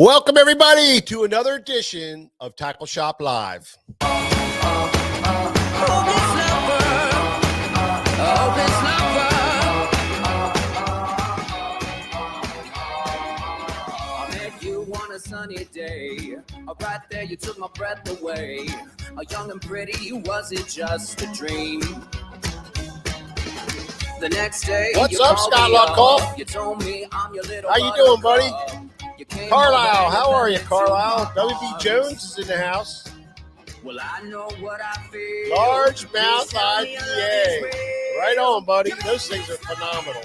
Welcome, everybody, to another edition of Tackle Shop Live. A sunny day, right there you took my breath away. Young and pretty, was it just a dream? The next day, what's up, Scott Lockoff? You told me I'm your little. How you doing, buddy? Carlisle, how are you, Carlisle? WB Jones is in the house. Well, I know what I feel. Largemouth IPA. Right on, buddy. Those things are phenomenal.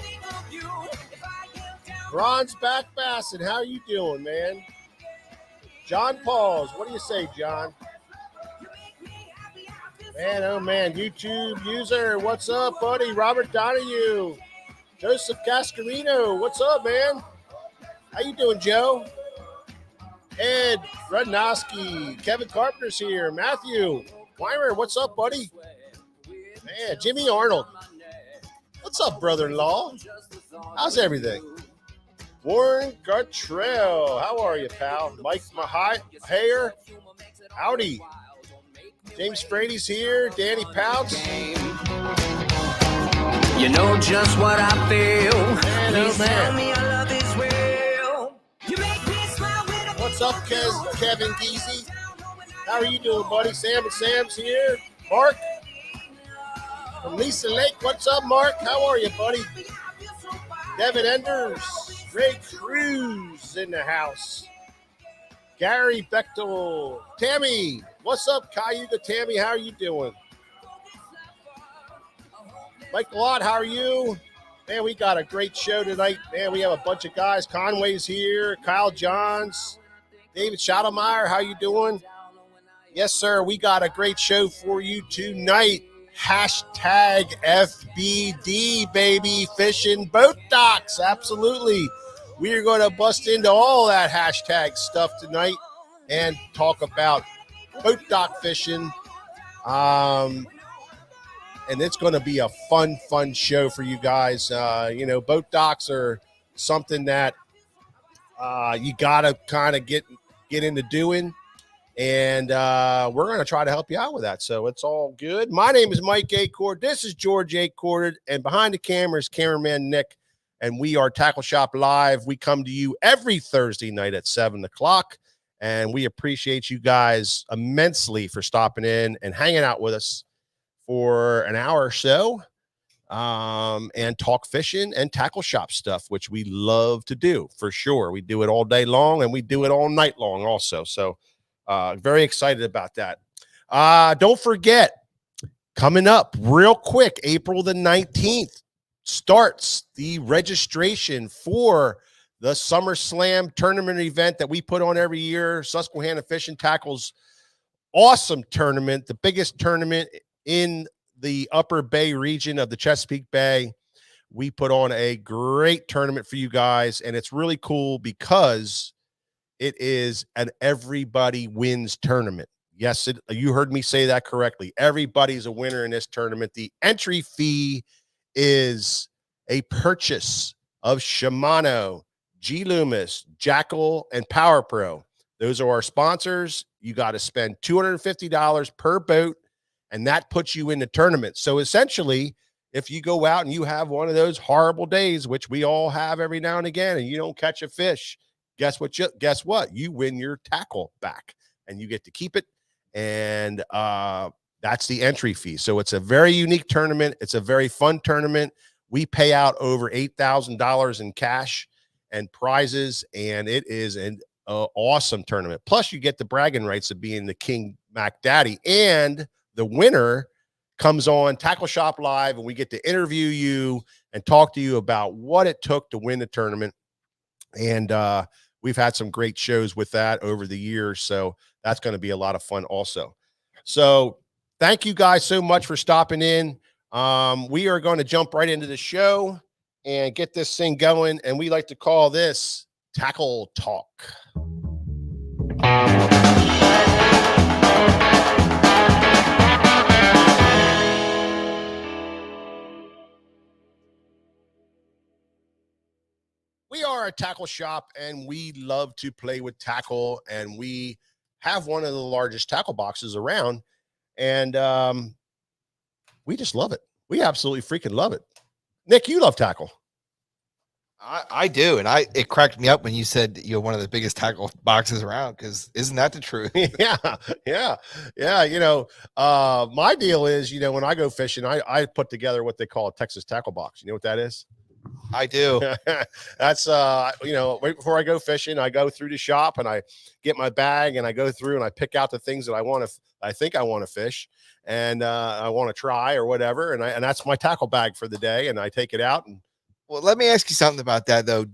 Ron's back Bassett, how you doing, man? John Pauls, what do you say, John? Man, oh man, YouTube user, what's up, buddy? Robert Donahue, Joseph Cascarino, what's up, man? How you doing, Joe? Ed Rudnowski, Kevin Carpenter's here, Matthew Weimer, what's up, buddy? Man, Jimmy Arnold, what's up, brother-in-law? How's everything? Warren Gartrell, how are you, pal? Mike Mahayer, howdy. James Frady's here. Danny Pouts. You know just what I feel. Man, oh man. Me your love is real. You make me smile with What's up, Kevin Geezy? How are you doing, buddy? Sam and Sam's here. Mark from Lisa Lake. What's up, Mark? How are you, buddy? Devin Enders. Ray Cruz in the house. Gary Bechtel. Tammy. What's up, Cayuga Tammy? How are you doing? Mike Lott, how are you? Man, we got a great show tonight. Man, we have a bunch of guys. Conway's here. Kyle Johns. David Schottelmeyer, how you doing? Yes, sir. We got a great show for you tonight. Hashtag FBD, baby. Fishing boat docks. Absolutely. We are going to bust into all that hashtag stuff tonight and talk about boat dock fishing. And it's going to be a fun show for you guys. Boat docks are something that you got to kind of get into doing. And we're going to try to help you out with that. So it's all good. My name is Mike Acord. This is George Acord. And behind the camera is cameraman Nick. And we are Tackle Shop Live. We come to you every Thursday night at 7 o'clock. And we appreciate you guys immensely for stopping in and hanging out with us for an hour or so and talk fishing and tackle shop stuff, which we love to do for sure. We do it all day long and we do it all night long also. So very excited about that. Don't forget, coming up real quick, April the 19th, starts the registration for the SummerSlam tournament event that we put on every year. Susquehanna Fishing Tackle's awesome tournament, the biggest tournament in the Upper Bay region of the Chesapeake Bay. We put on a great tournament for you guys, and it's really cool because it is an everybody wins tournament. Yes, you heard me say that correctly. Everybody's a winner in this tournament. The entry fee is a purchase of Shimano, G Loomis, Jackal, and Power Pro. Those are our sponsors. You got to spend $250 per boat, and that puts you in the tournament. So essentially, if you go out and you have one of those horrible days, which we all have every now and again, and you don't catch a fish, guess what? You win your tackle back, and you get to keep it. And that's the entry fee. So it's a very unique tournament. It's a very fun tournament. We pay out over $8,000 in cash and prizes, and it is an awesome tournament. Plus, you get the bragging rights of being the King Mac Daddy, and the winner comes on Tackle Shop Live, and we get to interview you and talk to you about what it took to win the tournament. And we've had some great shows with that over the years, so that's going to be a lot of fun also. So thank you guys so much for stopping in. We are going to jump right into the show and get this thing going, and we like to call this Tackle Talk. We are are a tackle shop, and we love to play with tackle, and we have one of the largest tackle boxes around, and we just love it. We absolutely freaking love it. Nick, you love tackle. I do, and it cracked me up when you said you're one of the biggest tackle boxes around, because isn't that the truth? Yeah. My deal is, when I go fishing, I put together what they call a Texas tackle box. You know what that is? I do. That's right before I go fishing, I go through the shop and I get my bag and I go through and I pick out the things that I think I want to fish and I want to try or whatever, and that's my tackle bag for the day, and I take it out. And well, let me ask you something about that though.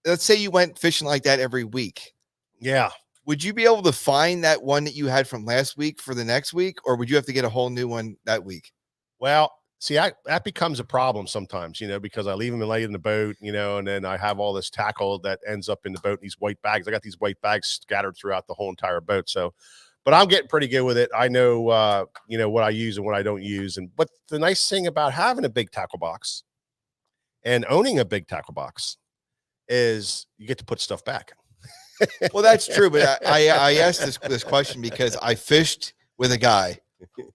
Let's say you went fishing like that every week. Yeah. Would you be able to find that one that you had from last week for the next week, or would you have to get a whole new one that week? Well, see, that becomes a problem sometimes, because I leave them lay in the boat, and then I have all this tackle that ends up in the boat in these white bags. I got these white bags scattered throughout the whole entire boat. So, but I'm getting pretty good with it. I know, what I use and what I don't use. But the nice thing about having a big tackle box and owning a big tackle box is you get to put stuff back. Well, that's true. But I asked this question because I fished with a guy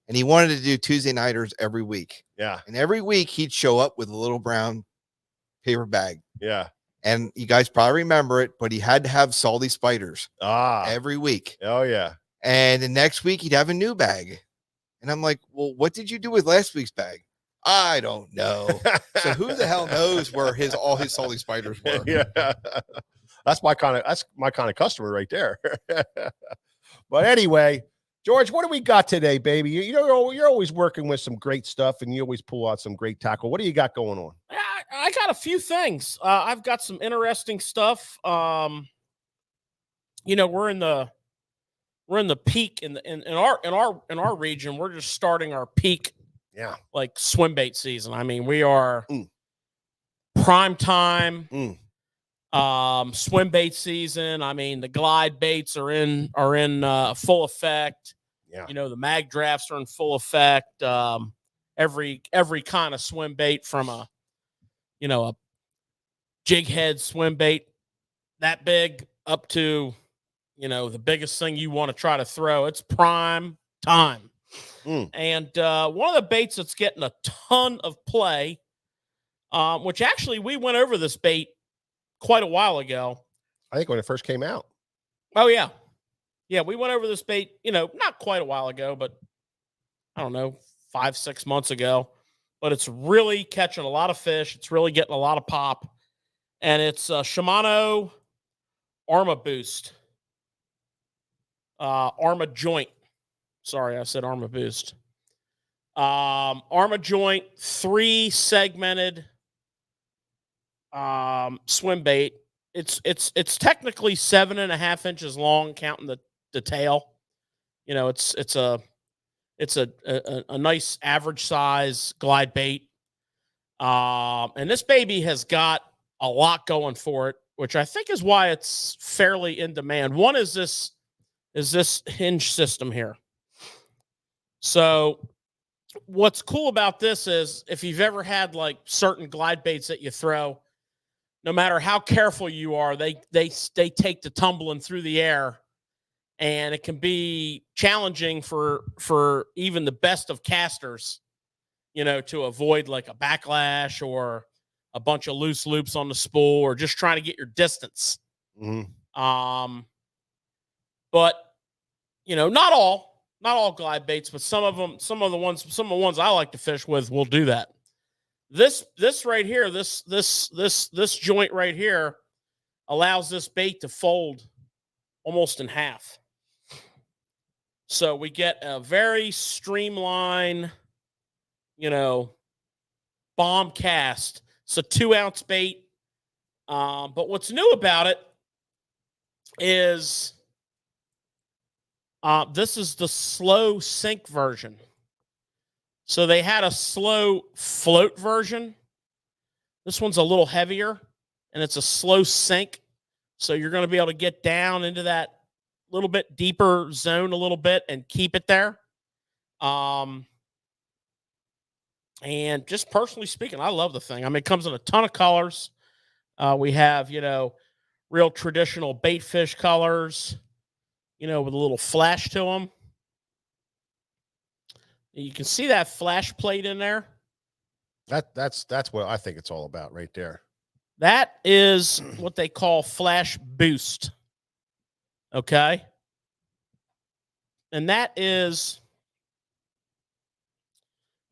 and he wanted to do Tuesday nighters every week. Yeah. And every week he'd show up with a little brown paper bag. Yeah. And you guys probably remember it, but he had to have salty spiders every week. Oh, yeah. And the next week he'd have a new bag. And I'm like, well, what did you do with last week's bag? I don't know. So who the hell knows where all his salty spiders were? Yeah. That's my kind of customer right there. But anyway, George, what do we got today, baby? You're always working with some great stuff, and you always pull out some great tackle. What do you got going on? I got a few things. I've got some interesting stuff. We're in the peak in our region. We're just starting our peak. Yeah. Like swim bait season. I mean, we are prime time. Swim bait season. I mean, the glide baits are in full effect. Yeah. The mag drafts are in full effect. Every kind of swim bait, from a jig head swim bait that big up to, the biggest thing you want to try to throw. It's prime time. And one of the baits that's getting a ton of play, which actually we went over this bait quite a while ago. I think when it first came out. Oh, yeah. Yeah, we went over this bait, not quite a while ago, but I don't know, 5-6 months ago. But it's really catching a lot of fish. It's really getting a lot of pop. And it's Shimano Arma Boost. Arma Joint. Sorry, I said Arma Boost. Arma Joint, 3-segmented swim bait. It's technically 7.5 inches long, counting the tail. It's a nice average size glide bait. And this baby has got a lot going for it, which I think is why it's fairly in demand. One is this hinge system here. So what's cool about this is, if you've ever had like certain glide baits that you throw, no matter how careful you are, they take to tumbling through the air, and it can be challenging for even the best of casters, to avoid like a backlash or a bunch of loose loops on the spool, or just trying to get your distance. Mm-hmm. But not all glide baits, but some of the ones I like to fish with will do that. This right here, this joint right here allows this bait to fold almost in half. So we get a very streamlined, bomb cast. It's a 2-ounce bait. But what's new about it is this is the slow sink version. So they had a slow float version. This one's a little heavier, and it's a slow sink. So you're going to be able to get down into that little bit deeper zone a little bit and keep it there. And just personally speaking, I love the thing. I mean, it comes in a ton of colors. We have, real traditional bait fish colors, with a little flash to them. You can see that flash plate in there. That's what I think it's all about right there. That is what they call flash boost. Okay. And that is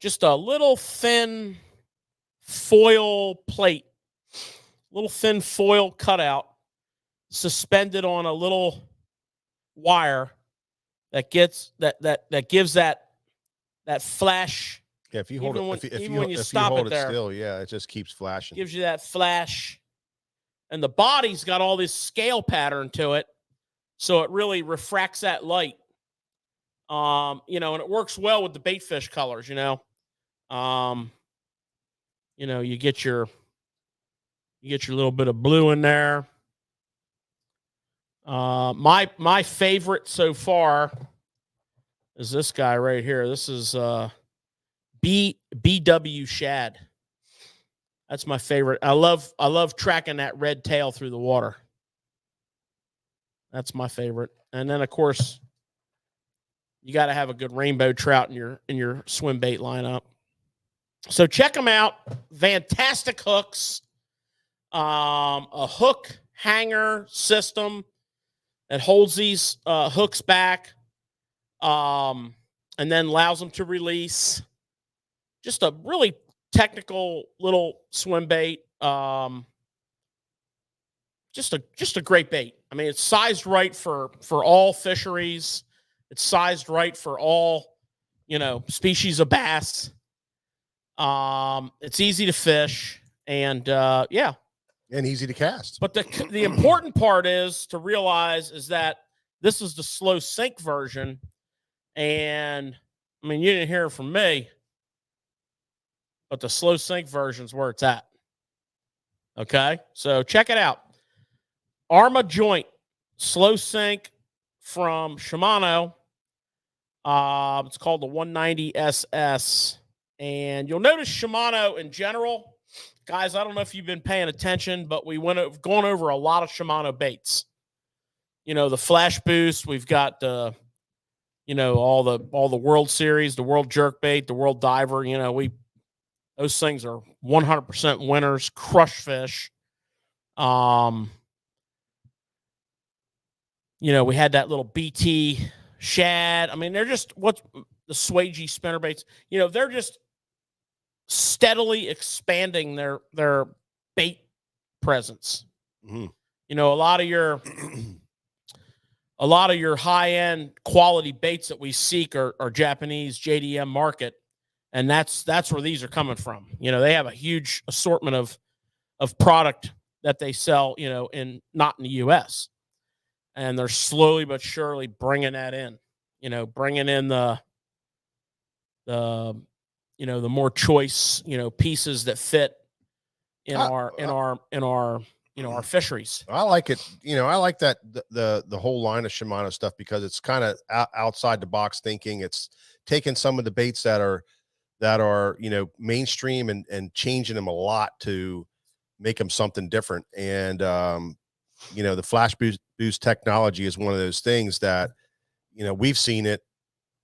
just a little thin foil plate, little thin foil cutout suspended on a little wire that gives that flash. Yeah, if you hold even it, if even you when you if stop you hold it it there, still, yeah, it just keeps flashing. gives you that flash. And the body's got all this scale pattern to it, so it really refracts that light. And it works well with the bait fish colors. You get your little bit of blue in there. My favorite so far is this guy right here. This is BW shad. That's my favorite. I love tracking that red tail through the water. That's my favorite. And then of course, you got to have a good rainbow trout in your swim bait lineup. So check them out. Fantastic hooks. A hook hanger system that holds these hooks back, and then allows them to release. Just a really technical little swim bait. Just a great bait. I mean, it's sized right for all fisheries. It's sized right for all, species of bass. It's easy to fish, and yeah, and easy to cast. But the important part is to realize is that this is the slow sink version, and I mean, you didn't hear it from me, but the slow sink version is where it's at. Okay, so check it out. Arma Joint slow sink from Shimano. It's called the 190 SS. And you'll notice Shimano in general, guys, I don't know if you've been paying attention, but we've gone over a lot of Shimano baits. The flash boost, we've got the, all the World Series, the World Jerk Bait, the World Diver, those things are 100% winners, crush fish. We had that little BT shad. I mean, they're just the Swagey spinnerbaits. They're just steadily expanding their bait presence. Mm-hmm. A lot of your high-end quality baits that we seek are Japanese JDM market, and that's where these are coming from. They have a huge assortment of product that they sell, not in the US. And they're slowly but surely bringing that in, bringing in the more choice, pieces that fit in our fisheries. I like it. I like that the whole line of Shimano stuff because it's kind of outside the box thinking. It's taking some of the baits that are mainstream and changing them a lot to make them something different. And the flash boost technology is one of those things that we've seen it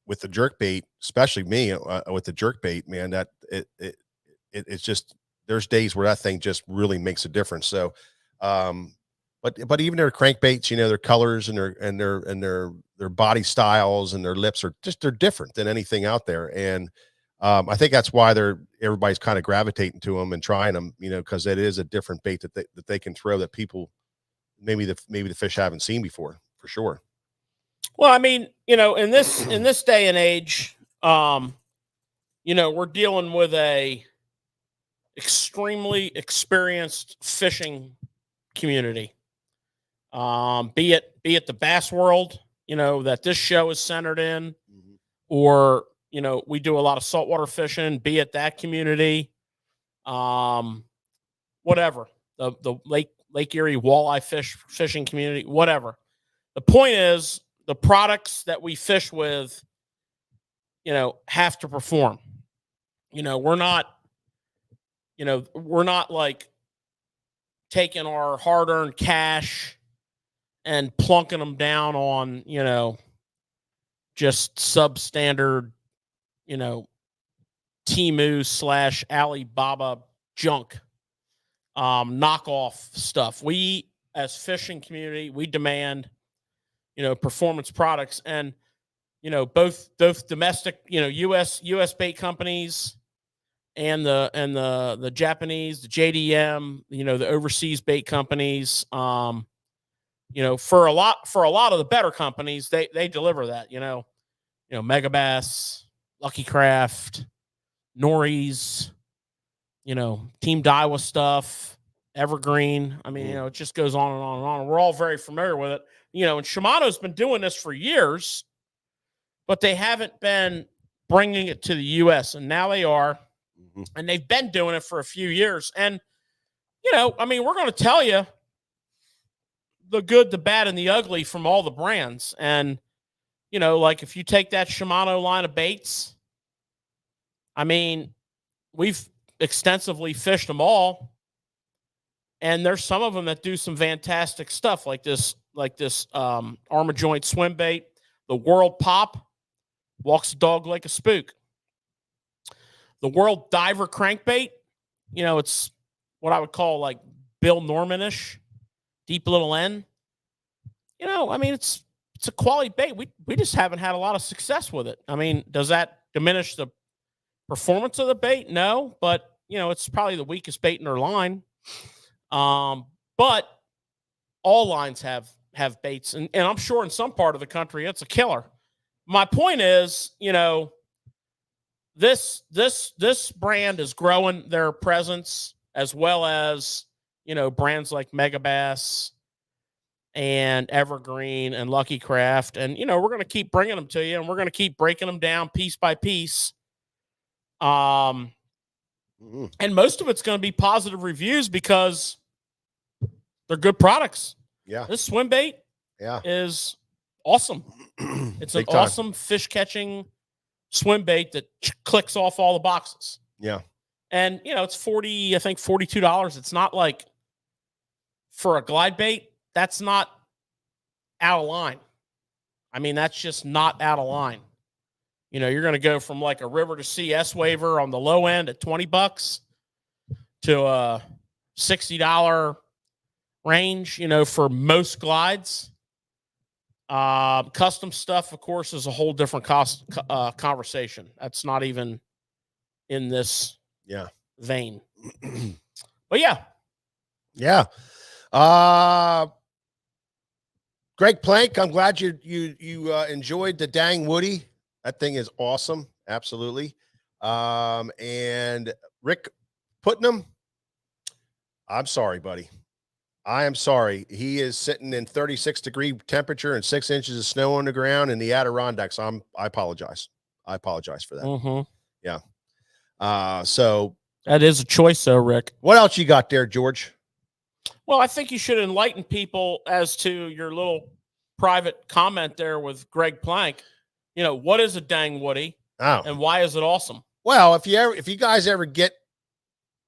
with the jerk bait, especially me with the jerk bait, man. That it's just, there's days where that thing just really makes a difference. So, but even their crankbaits, their colors and their body styles and their lips they're different than anything out there. And I think that's why everybody's kind of gravitating to them and trying them, because it is a different bait that they can throw that people maybe the fish haven't seen before, for sure. Well, I mean, in this day and age, we're dealing with a extremely experienced fishing community. Be it the bass world, that this show is centered in, mm-hmm. or we do a lot of saltwater fishing. Be it that community, whatever, the Lake Erie walleye fishing community, whatever. The point is, the products that we fish with, have to perform. We're not like taking our hard-earned cash and plunking them down on, just substandard, Temu / Alibaba junk, knockoff stuff. We, as fishing community, we demand, performance products, and, both domestic, US bait companies and the Japanese, the JDM, the overseas bait companies, for a lot of the better companies, they deliver that, Megabass, Lucky Craft, Norries, Team Daiwa stuff, Evergreen. I mean, it just goes on and on and on. We're all very familiar with it. And Shimano's been doing this for years, but they haven't been bringing it to the U.S. And now they are, and they've been doing it for a few years. And, we're going to tell you the good, the bad, and the ugly from all the brands. And, like if you take that Shimano line of baits, I mean, we've extensively fished them all, and there's some of them that do some fantastic stuff, like this Arma Joint swim bait, the World Pop, walks the dog like a spook. The World Diver crankbait, it's what I would call like Bill Norman-ish, deep little N. It's a quality bait. We just haven't had a lot of success with it. I mean, does that diminish the performance of the bait? No, but it's probably the weakest bait in their line. But all lines have baits, and I'm sure in some part of the country it's a killer. My point is, this brand is growing their presence, as well as brands like Megabass and Evergreen and Lucky Craft, and we're going to keep bringing them to you, and we're going to keep breaking them down piece by piece. And most of it's going to be positive reviews because they're good products. Yeah. This swim bait is awesome. It's an awesome fish catching swim bait that clicks off all the boxes. Yeah. And, it's $42. It's not like for a glide bait, that's not out of line. I mean, that's just not out of line. You're going to go from like a river to sea S-Waver on the low end at $20 to a $60 range, for most glides. Custom stuff, of course, is a whole different conversation. That's not even in this vein. But yeah. Greg Plank, I'm glad you enjoyed the Dang Woody. That thing is awesome. Absolutely. And Rick Putnam, I'm sorry, buddy. I am sorry. He is sitting in 36-degree temperature and 6 inches of snow on the ground in the Adirondacks. I apologize. I apologize for that. Yeah. So that is a choice, though, Rick. What else you got there, George? Well, I think you should enlighten people as to your little private comment there with Greg Plank. What is a Dang Woody? Oh. And why is it awesome? Well, if you guys ever get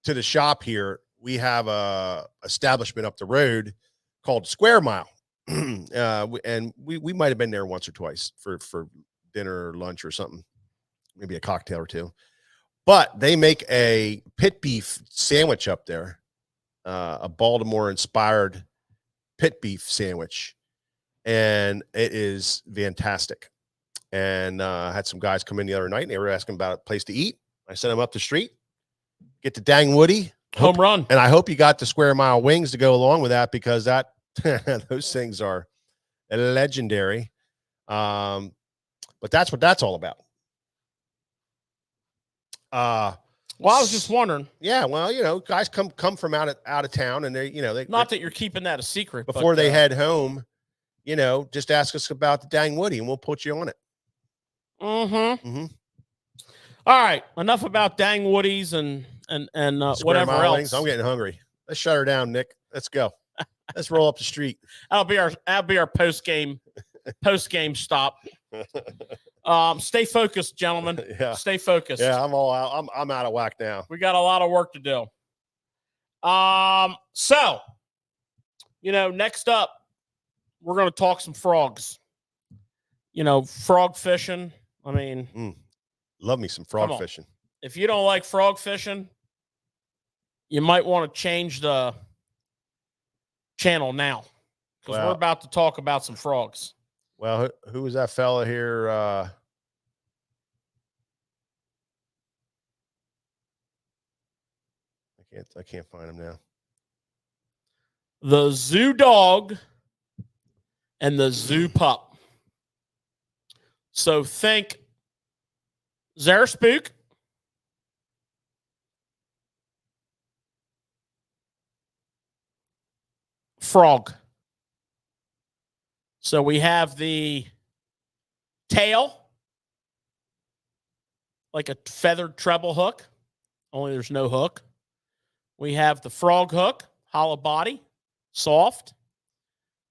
to the shop here, we have a establishment up the road called Square Mile. And we might have been there once or twice for dinner or lunch or something, maybe a cocktail or two. But they make a pit beef sandwich up there, a Baltimore-inspired pit beef sandwich, and it is fantastic. And I had some guys come in the other night, and they were asking about a place to eat. I sent them up the street, get the Dang Woody. Home run. And I hope you got the Square Mile wings to go along with that, because that those things are legendary. But that's what that's all about. Well, I was just wondering. Yeah, well, guys come from out of town, and they not that you're keeping that a secret before they head home. Just ask us about the Dang Woody, and we'll put you on it. All right, enough about Dang Woodies and whatever else. Wings. I'm getting hungry. Let's shut her down, Nick. Let's go. Let's roll up the street. That'll be our post game stop. Stay focused, gentlemen. Yeah. Stay focused. Yeah, I'm all out. I'm out of whack now. We got a lot of work to do. So Next up, we're going to talk some frogs. Frog fishing. I mean, love me some frog fishing. If you don't like frog fishing, you might want to change the channel now, because we're about to talk about some frogs. Well, who was that fella here? I can't find him now. The zoo dog and the zoo pup. So think Zaraspook, frog. So we have the tail, like a feathered treble hook, only there's no hook. We have the frog hook, hollow body, soft.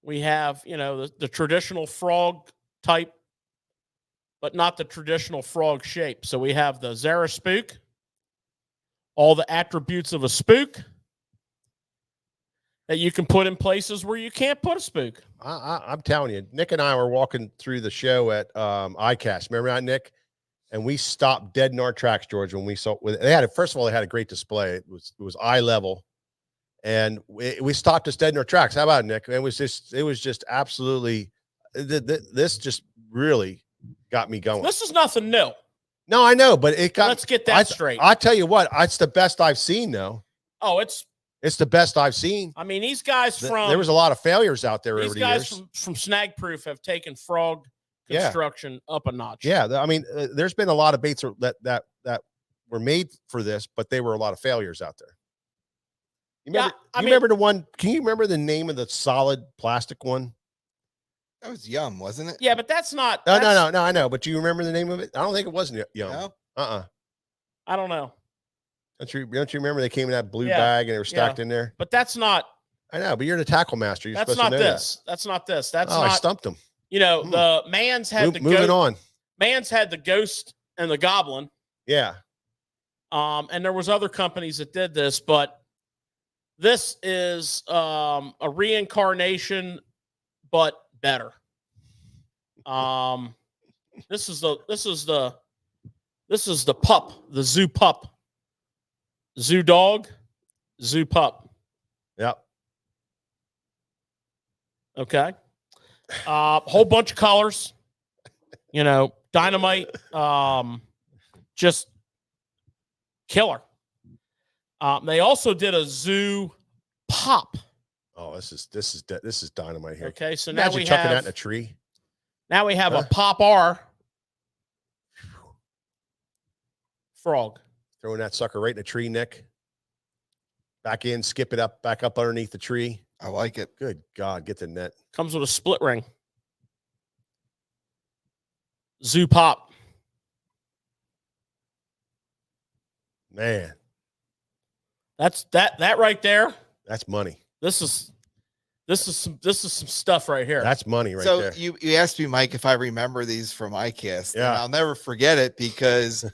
We have, the traditional frog type, but not the traditional frog shape. So we have the Zaraspook, all the attributes of a spook that you can put in places where you can't put a spook. I'm telling you, Nick and I were walking through the show at ICAST. Remember that, Nick? And we stopped dead in our tracks, George, when we saw first of all, they had a great display. It was eye level. And we stopped us dead in our tracks. How about it, Nick? It was just absolutely, this just really got me going. This is nothing new. No, I know, but let's get that straight. I tell you what, it's the best I've seen, though. Oh, it's the best I've seen. I mean, these guys there was a lot of failures out there over the years. These guys from Snag Proof have taken frog construction up a notch. Yeah, I mean, there's been a lot of baits that were made for this, but they were a lot of failures out there. You remember the one? Can you remember the name of the solid plastic one? That was Yum, wasn't it? Yeah, but that's not. No, I know. But do you remember the name of it? I don't think it was Yum. No? I don't know. Don't you remember they came in that blue bag and they were stacked in there? But that's not. I know, but you're the tackle master. You're supposed to know this. That's not this. That's not. I stumped them. The man's had moving on. Man's had the ghost and the goblin. Yeah. And there was other companies that did this, but this is a reincarnation, but better. This is the pup, the zoo pup, zoo dog, zoo pup. Yep. Okay. Whole bunch of colors, dynamite, just killer. They also did a zoo pop. Oh, this is dynamite here. Okay, so imagine now we chucking have that in a tree. Now we have a Pop R frog. Throwing that sucker right in a tree, Nick. Back in, skip it up, back up underneath the tree. I like it. Good God, get the net. Comes with a split ring. Zoo pop. Man. That's that right there. That's money. This is some stuff right here. That's money right there. So you asked me, Mike, if I remember these from ICAST. Yeah. And I'll never forget it because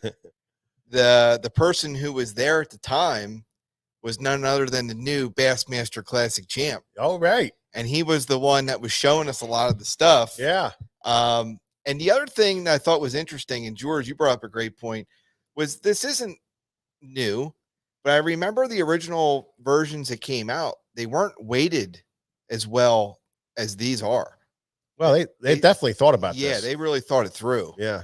the person who was there at the time was none other than the new Bassmaster Classic champ. Oh, right. And he was the one that was showing us a lot of the stuff. Yeah. And the other thing that I thought was interesting, and George, you brought up a great point, was this isn't new, but I remember the original versions that came out, they weren't weighted as well as these are. Well, they definitely thought about this. Yeah, they really thought it through. Yeah.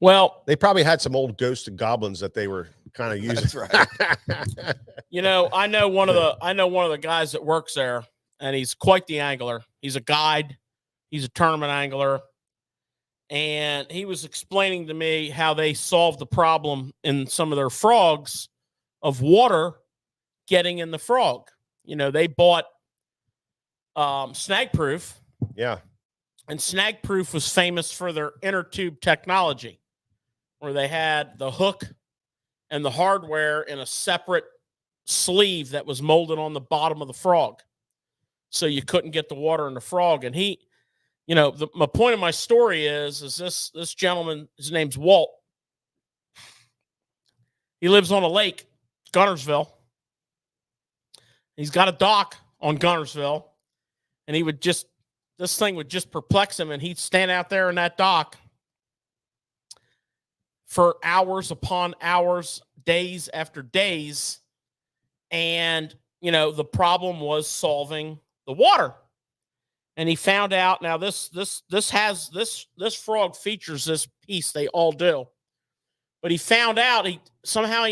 Well, they probably had some old ghosts and goblins that they were kind of using. That's right. I know one of the guys that works there, and he's quite the angler. He's a guide. He's a tournament angler. And he was explaining to me how they solved the problem in some of their frogs of water getting in the frog. They bought Snag Proof. Yeah. And Snag Proof was famous for their inner tube technology, where they had the hook and the hardware in a separate sleeve that was molded on the bottom of the frog. So you couldn't get the water in the frog. And he, my point of my story is this gentleman, his name's Walt. He lives on a lake, Gunnersville. He's got a dock on Gunnersville. And this thing would just perplex him, and he'd stand out there in that dock for hours upon hours, days after days. And, the problem was solving the water. And he found out, now this frog features this piece, they all do. But he found out, he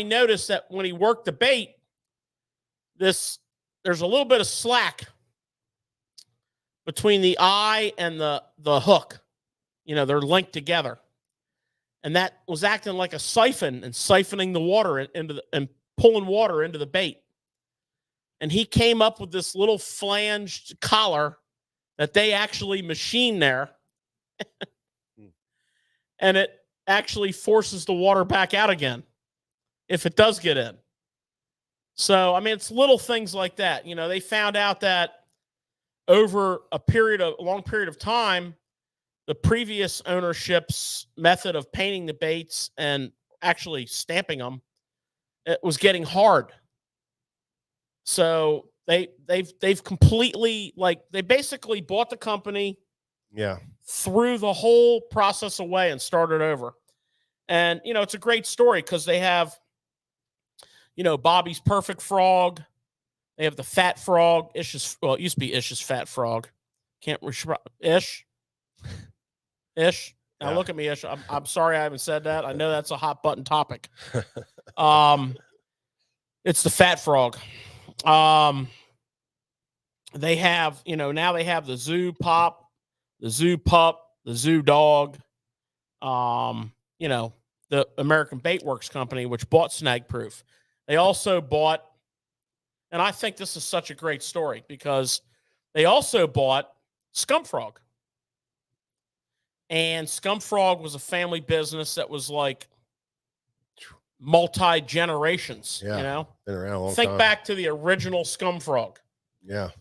noticed that when he worked the bait, there's a little bit of slack between the eye and the hook. They're linked together. And that was acting like a siphon and siphoning the water and pulling water into the bait. And he came up with this little flanged collar that they actually machine there. And it actually forces the water back out again if it does get in. So, it's little things like that. They found out that over a long period of time, the previous ownership's method of painting the baits and actually stamping them, it was getting hard. So they've completely, they basically bought the company, threw the whole process away and started over. And it's a great story because they have, Bobby's Perfect Frog. They have the Fat Frog. It used to be Ish's Fat Frog. Can't Ish. Now look at me, Ish. I'm sorry I haven't said that. I know that's a hot button topic. It's the Fat Frog. They have, now they have the Zoo Pop, the Zoo Pup, the Zoo Dog. The American Bait Works company, which bought Snag Proof. They also bought, and I think this is such a great story because they also bought Scumfrog. And Scumfrog was a family business that was like multi-generations, Been around a long time. Think back to the original Scumfrog. Yeah.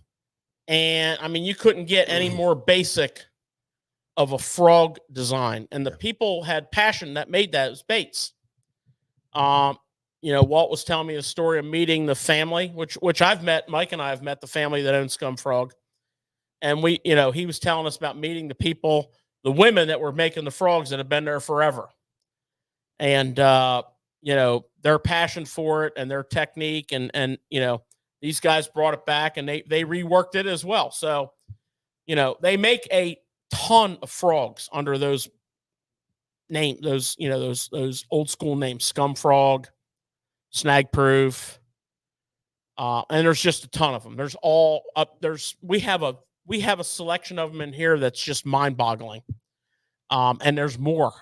And you couldn't get any more basic of a frog design. And the people had passion that made those baits. Walt was telling me a story of meeting the family, which I've met. Mike and I have met the family that owns Scumfrog. And he was telling us about meeting the people, the women that were making the frogs that have been there forever. And, their passion for it and their technique. And these guys brought it back and they reworked it as well. So, they make a ton of frogs under those names, those old school names, Scumfrog, Snag Proof. And there's just a ton of them. We have a selection of them in here that's just mind boggling. And there's more.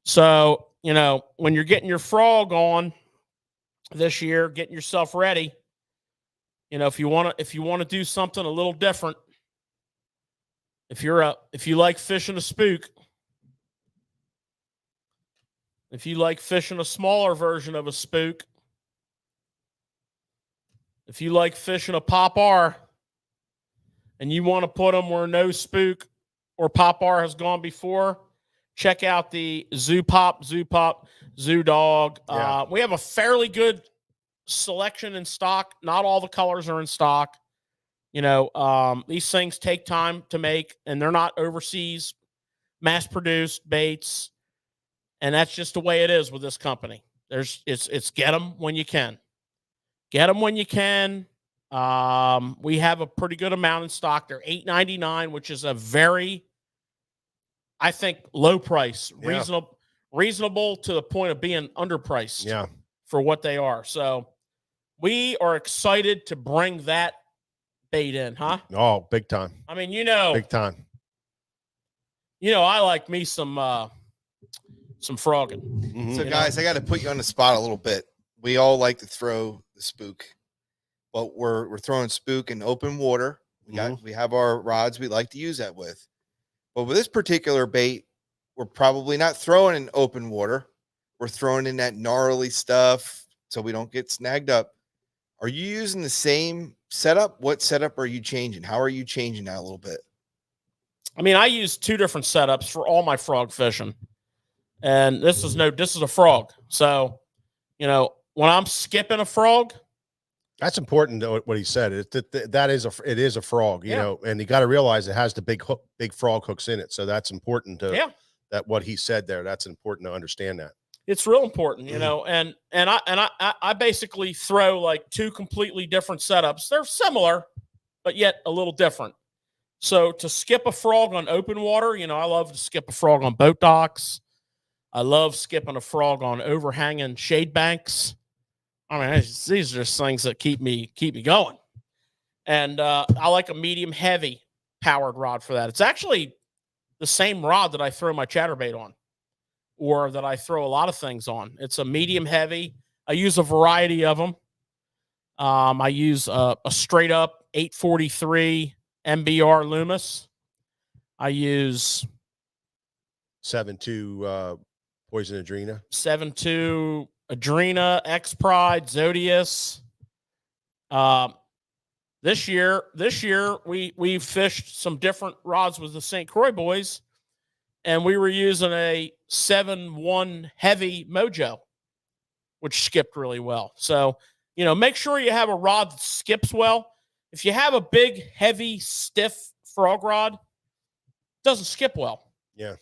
So, when you're getting your frog on this year, getting yourself ready, if you want to do something a little different, if you like fishing a spook, if you like fishing a smaller version of a spook, if you like fishing a Pop R, and you want to put them where no spook or Pop R has gone before, check out the Zoo Pop, Zoo Dog. We have a fairly good selection in stock. Not all the colors are in stock. These things take time to make, and they're not overseas mass-produced baits. And that's just the way it is with this company. It's get them when you can. Get them when you can. We have a pretty good amount in stock. They're $8.99, which is a very, I think, low price, reasonable to the point of being underpriced for what they are. So we are excited to bring that bait in, huh? Oh, big time. Big time. I like me some frogging. Mm-hmm. So guys, I got to put you on the spot a little bit. We all like to throw the spook, but we're throwing spook in open water. We have our rods we like to use that with. But with this particular bait, we're probably not throwing in open water. We're throwing in that gnarly stuff so we don't get snagged up. Are you using the same setup? What setup are you changing? How are you changing that a little bit? I use two different setups for all my frog fishing. And this is a frog. So, when I'm skipping a frog, That's important though, what he said. It is a frog, you Yeah. know, and you got to realize it has the big frog hooks in it. So that's important to Yeah. that what he said there. That's important to understand that. It's real important, you know, and I basically throw like two completely different setups. They're similar, but yet a little different. So to skip a frog on open water, you know, I love to skip a frog on boat docks. I love skipping a frog on overhanging shade banks. I mean, these are just things that keep me going. And I like a medium heavy powered rod for that. It's actually the same rod that I throw my chatterbait on, or that I throw a lot of things on. It's a medium heavy. I use a variety of them. I use a straight up 843 MBR Loomis. I use 7.2 Poison Adrena. 7.2 Adrena, X Pride, Zodius. This year we fished some different rods with the St. Croix boys, and we were using a 7.1 heavy Mojo, which skipped really well. So, you know, make sure you have a rod that skips well. If you have a big, heavy, stiff frog rod, it doesn't skip well. Yeah.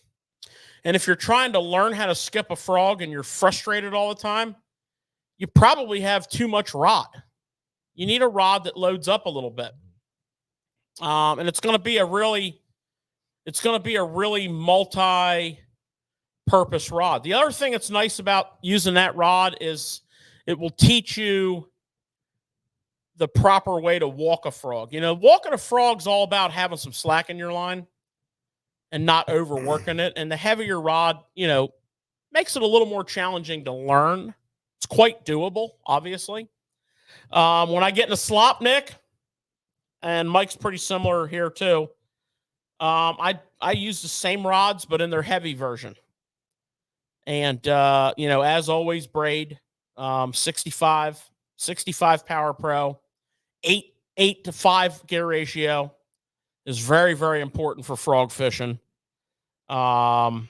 And if you're trying to learn how to skip a frog and you're frustrated all the time, you probably have too much rod. You need a rod that loads up a little bit. And it's going to be a really multi-purpose rod. The other thing that's nice about using that rod is it will teach you the proper way to walk a frog. You know, walking a frog's all about having some slack in your line and not overworking it. And the heavier rod, you know, makes it a little more challenging to learn. It's quite doable, obviously. When I get in a slop, Nick, and Mike's pretty similar here too, I use the same rods, but in their heavy version. And, you know, as always, braid, 65 Power Pro, 8 to 5 gear ratio is very, very important for frog fishing. And,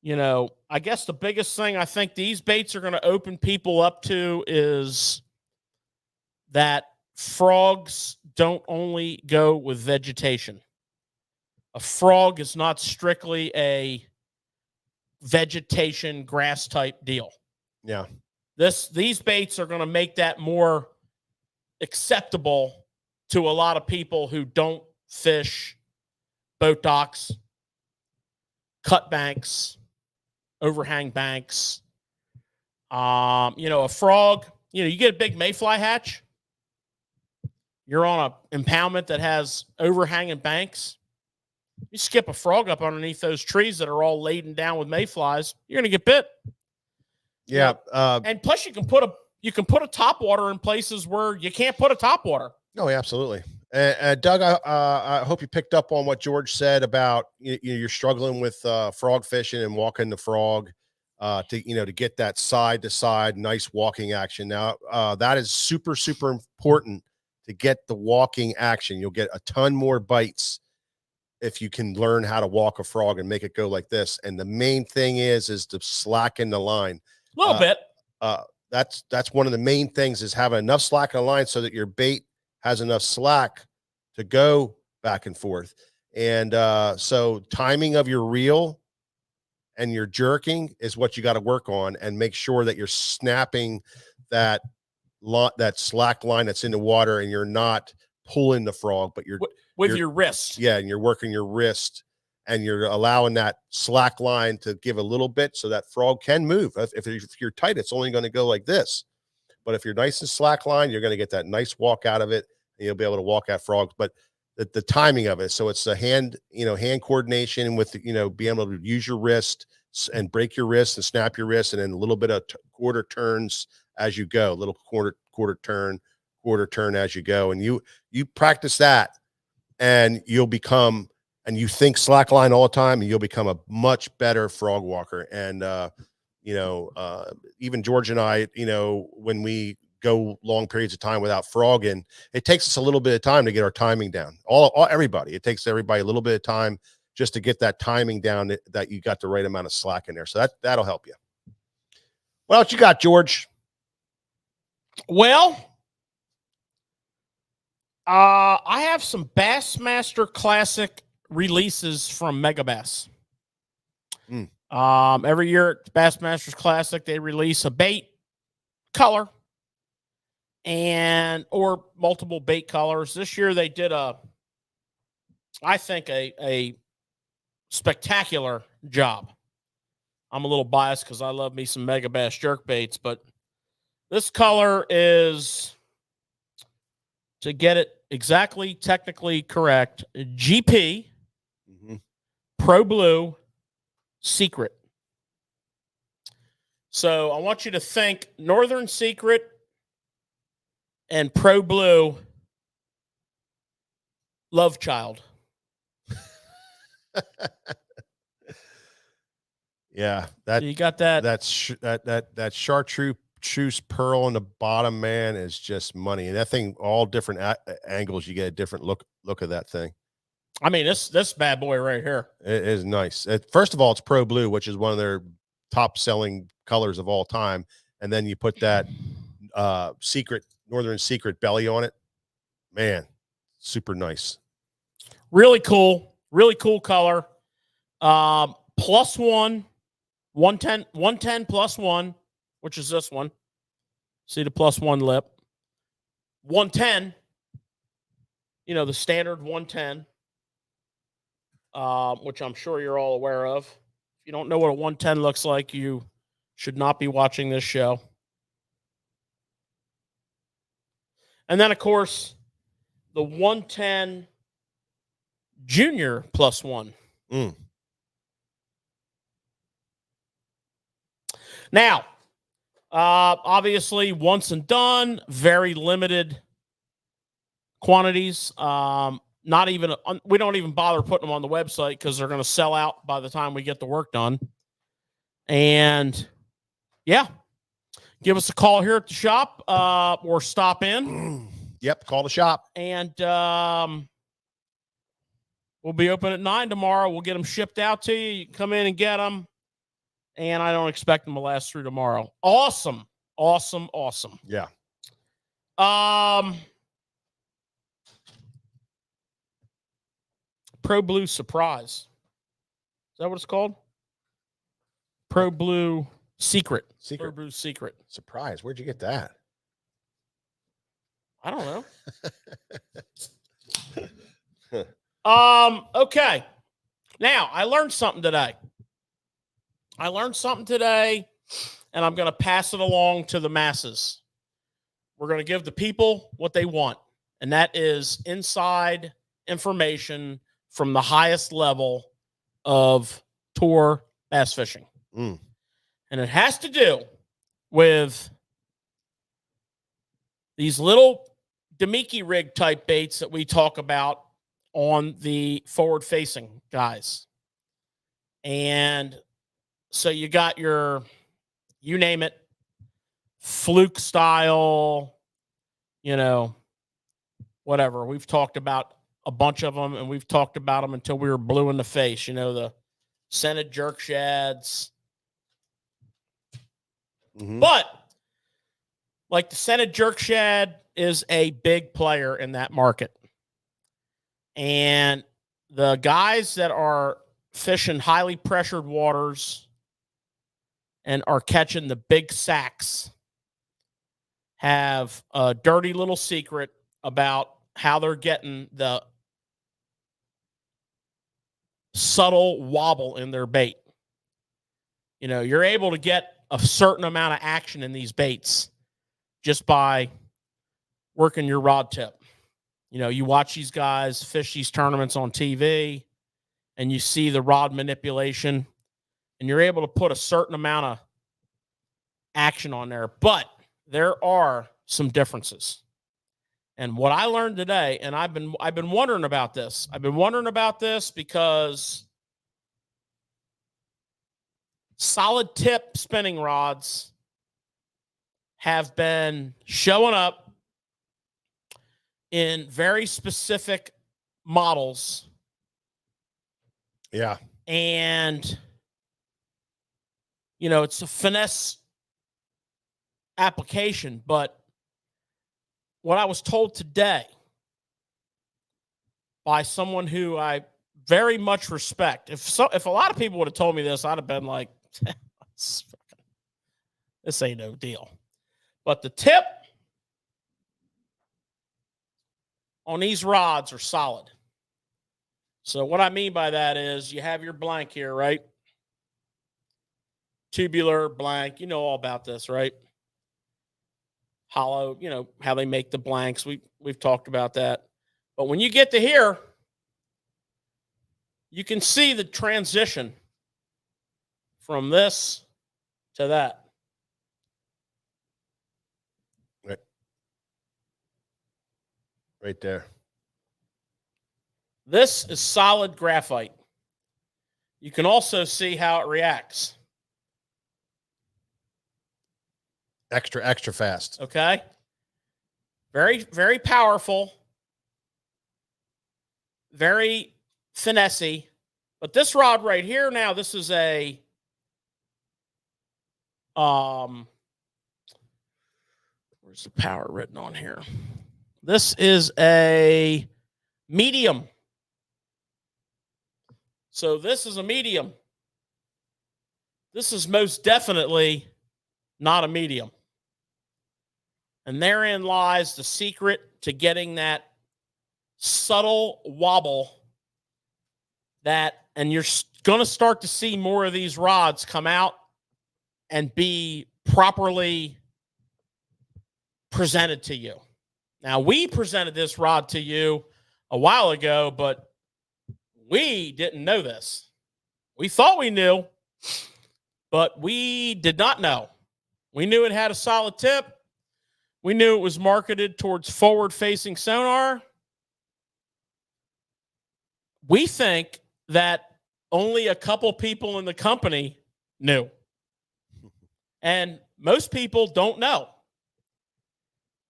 you know, I guess the biggest thing I think these baits are going to open people up to is that frogs don't only go with vegetation. A frog is not strictly a vegetation grass type deal. Yeah. These baits are going to make that more acceptable to a lot of people who don't fish boat docks, cut banks, overhang banks. You know, a frog, you know, you get a big mayfly hatch. You're on an impoundment that has overhanging banks. You skip a frog up underneath those trees that are all laden down with mayflies, you're going to get bit. Yeah. And plus you can put a topwater in places where you can't put a topwater. No, absolutely. Doug, I hope you picked up on what George said about you're struggling with frog fishing and walking the frog to get that side to side nice walking action. Now that is super, super important to get the walking action. You'll get a ton more bites if you can learn how to walk a frog and make it go like this. And the main thing is to slacken the line a little bit. That's one of the main things, is having enough slack in the line so that your bait has enough slack to go back and forth. And so timing of your reel and your jerking is what you got to work on, and make sure that you're snapping that slack line that's in the water, and you're not pulling the frog, but you're your wrist. Yeah. And you're working your wrist, and you're allowing that slack line to give a little bit so that frog can move. If you're tight, it's only going to go like this. But if you're nice and slack line, you're going to get that nice walk out of it, and you'll be able to walk at frogs. But the timing of it, so it's the hand coordination with, being able to use your wrist and break your wrist and snap your wrist, and then a little bit of quarter turns as you go, little quarter turn as you go. And you practice that, and you'll become, and you think slack line all the time, and you'll become a much better frog walker. And, even George and I, when we go long periods of time without frogging, it takes us a little bit of time to get our timing down. Everybody, it takes everybody a little bit of time just to get that timing down, that you got the right amount of slack in there. So that'll help you. What else you got, George? Well, I have some Bassmaster Classic releases from Megabass. Every year at Bassmasters Classic, they release a bait color or multiple bait colors. This year they did I think a spectacular job. I'm a little biased because I love me some Megabass jerk baits, but this color is, to get it exactly technically correct, GP Pro Blue Secret. So I want you to think Northern Secret and Pro Blue Love Child. Yeah, So you got that. That chartreuse pearl on the bottom, man, is just money. And that thing, all different angles, you get a different look of that thing. I mean, this bad boy right here. It is nice. First of all, it's Pro Blue, which is one of their top selling colors of all time. And then you put that Northern Secret belly on it. Man, super nice. Really cool color. Plus one, 110 plus one, which is this one. See the plus one lip. 110, the standard 110, which I'm sure you're all aware of. If you don't know what a 110 looks like, you should not be watching this show. And then, of course, the 110 Junior plus one. Now, obviously, once and done, very limited quantities. Not even we don't even bother putting them on the website because they're going to sell out by the time we get the work done. And yeah, give us a call here at the shop or stop in. Yep, call the shop. And we'll be open at 9 tomorrow. We'll get them shipped out to you. You can come in and get them. And I don't expect them to last through tomorrow. Awesome. Yeah. Pro Blue Surprise. Is that what it's called? Pro Blue Secret. Pro Blue Secret. Surprise. Where'd you get that? I don't know. Okay. Now, I learned something today. And I'm going to pass it along to the masses. We're going to give the people what they want, and that is inside information from the highest level of tour bass fishing. And it has to do with these little Demiki rig type baits that we talk about on the forward-facing guys. And so you got your, you name it, fluke style, whatever. We've talked about a bunch of them, and we've talked about them until we were blue in the face. The scented jerk shads. But like the scented jerk shad is a big player in that market. And the guys that are fishing highly pressured waters and are catching the big sacks have a dirty little secret about how they're getting the subtle wobble in their bait. You're able to get a certain amount of action in these baits just by working your rod tip. You watch these guys fish these tournaments on TV and you see the rod manipulation and you're able to put a certain amount of action on there, but there are some differences. And what I learned today, and I've been wondering about this. I've been wondering about this because solid tip spinning rods have been showing up in very specific models. Yeah. And, it's a finesse application, but what I was told today by someone who I very much respect. If a lot of people would have told me this, I'd have been like, this ain't no deal. But the tip on these rods are solid. So what I mean by that is you have your blank here, right? Tubular, blank. You know all about this, right? Hollow, you know, how they make the blanks. We've talked about that. But when you get to here, you can see the transition from this to that. Right there. This is solid graphite. You can also see how it reacts. Extra fast. Okay. Very, very powerful. Very finessey. But this rod right here now, this is a where's the power written on here? This is a medium. So this is a medium. This is most definitely not a medium. And therein lies the secret to getting that subtle wobble and you're going to start to see more of these rods come out and be properly presented to you. Now, we presented this rod to you a while ago, but we didn't know this. We thought we knew, but we did not know. We knew it had a solid tip. We knew it was marketed towards forward-facing sonar. We think that only a couple people in the company knew. And most people don't know.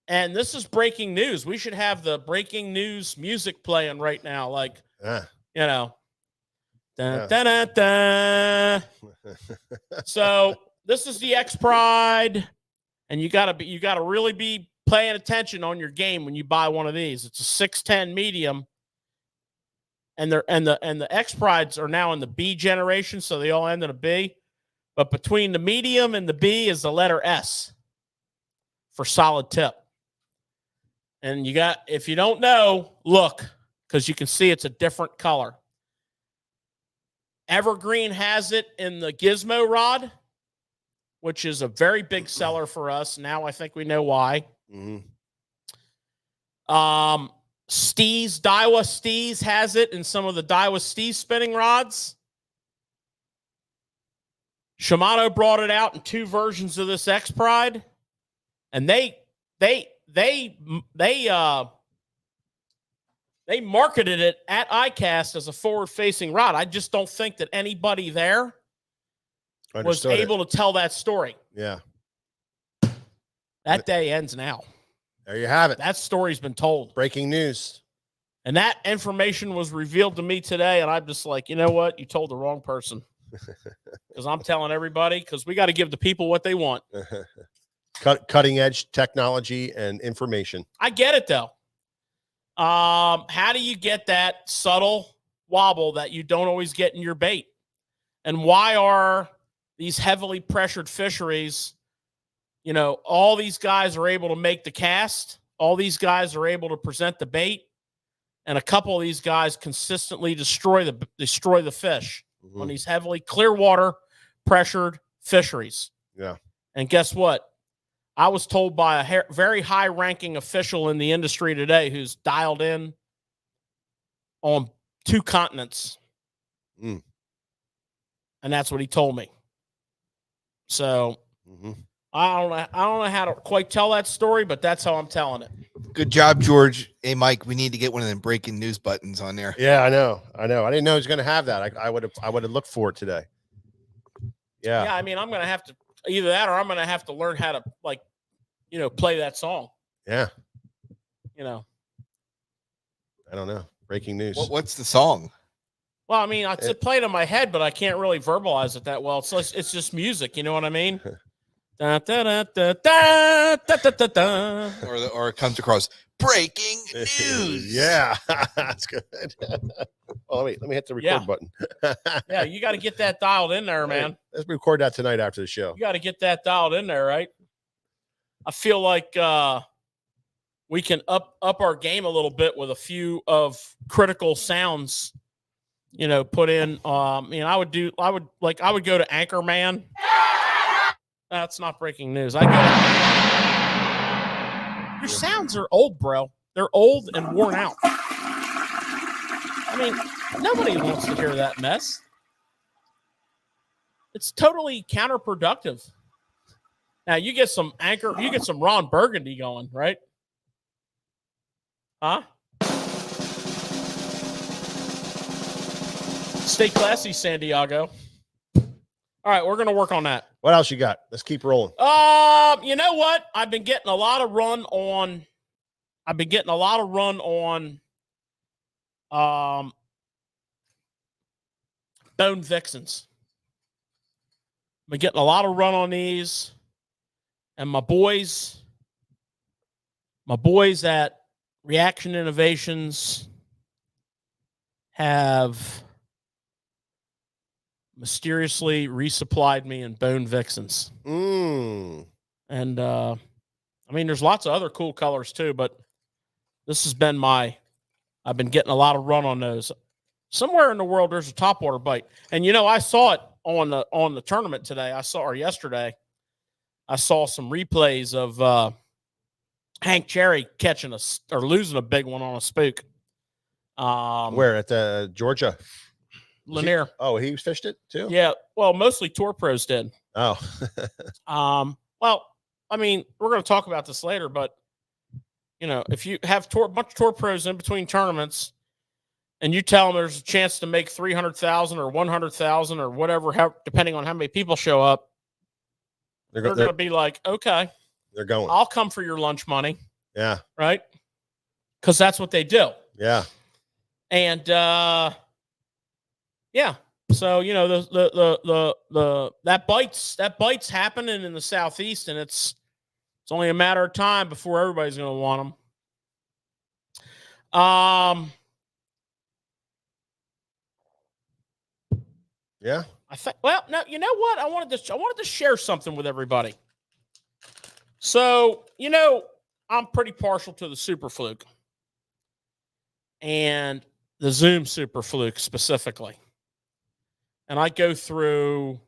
And this is breaking news. We should have the breaking news music playing right now. Like, you know. Dun, dun, dun, dun. So this is the X Pride. And you gotta really be paying attention on your game when you buy one of these. It's a 610 medium. And the X Prides are now in the B generation, so they all end in a B. But between the medium and the B is the letter S for solid tip. And if you don't know, look, because you can see it's a different color. Evergreen has it in the Gizmo rod, which is a very big seller for us. Now I think we know why. Mm-hmm. Daiwa Steez has it in some of the Daiwa Steez spinning rods. Shimano brought it out in 2 versions of this X Pride, and they marketed it at ICAST as a forward-facing rod. I just don't think that anybody there was able to tell that story. Yeah. That day ends now. There you have it. That story's been told. Breaking news. And that information was revealed to me today, and I'm just like, you know what? You told the wrong person. Because I'm telling everybody, because we got to give the people what they want. Cutting edge technology and information. I get it, though. How do you get that subtle wobble that you don't always get in your bait? And why are these heavily pressured fisheries, you know, all these guys are able to make the cast, all these guys are able to present the bait, and a couple of these guys consistently destroy the fish on these heavily clear water pressured fisheries. Yeah. And guess what? I was told by a very high-ranking official in the industry today who's dialed in on 2 continents. And that's what he told me. So I don't know how to quite tell that story, but that's how I'm telling it. Good job, George. Hey, Mike, we need to get one of them breaking news buttons on there. Yeah, I know. I didn't know he was going to have that. I would have looked for it today. Yeah. Yeah, I mean, I'm going to have to either that or I'm going to have to learn how to, like, you know, play that song. Yeah. You know. I don't know. Breaking news. What's the song? Well, I mean, it's played in my head, but I can't really verbalize it that well. So it's just music. You know what I mean? Da, da, da, da, da, da, da, da, da. Or it comes across breaking news. Yeah, that's good. Oh, wait, let me hit the record button. Yeah, you got to get that dialed in there, man. Let's record that tonight after the show. You got to get that dialed in there, right? I feel like we can up our game a little bit with a few of critical sounds, put in. I would go to Anchorman. That's not breaking news. Your sounds are old, bro. They're old and worn out. I mean, nobody wants to hear that mess. It's totally counterproductive. Now you get some Ron Burgundy going, right? Huh? Stay classy, San Diego. All right, we're gonna work on that. What else you got? Let's keep rolling. You know what? I've been getting a lot of run on Bone Vixens. I've been getting a lot of run on these, and my boys at Reaction Innovations have mysteriously resupplied me in Bone Vixens. And there's lots of other cool colors too, but this has been I've been getting a lot of run on those. Somewhere in the world there's a topwater bite. And I saw it on the tournament today. Yesterday. I saw some replays of Hank Cherry catching or losing a big one on a spook. Where at Georgia? Lanier. He fished it too? Yeah. Well, mostly tour pros did. Oh. Well, we're going to talk about this later, but if you have a bunch of tour pros in between tournaments and you tell them there's a chance to make 300,000 or 100,000 or whatever, depending on how many people show up, they're going to be like, okay, they're going. I'll come for your lunch money. Yeah. Right. Cause that's what they do. Yeah. And, yeah. So, that bite's happening in the Southeast, and it's only a matter of time before everybody's going to want them. Yeah. No, you know what? I wanted to share something with everybody. So, I'm pretty partial to the Super Fluke and the Zoom Super Fluke specifically. And I go through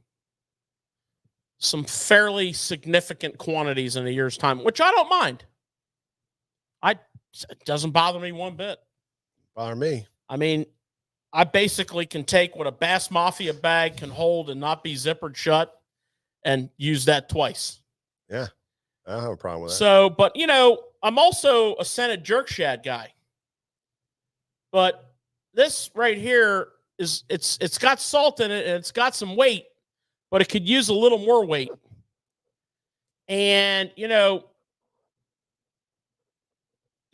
some fairly significant quantities in a year's time, which I don't mind. It doesn't bother me one bit. Bother me. I basically can take what a Bass Mafia bag can hold and not be zippered shut and use that twice. Yeah. I don't have a problem with that. So, but I'm also a scented jerk shad guy. But this right here it's got salt in it and it's got some weight, but it could use a little more weight. And they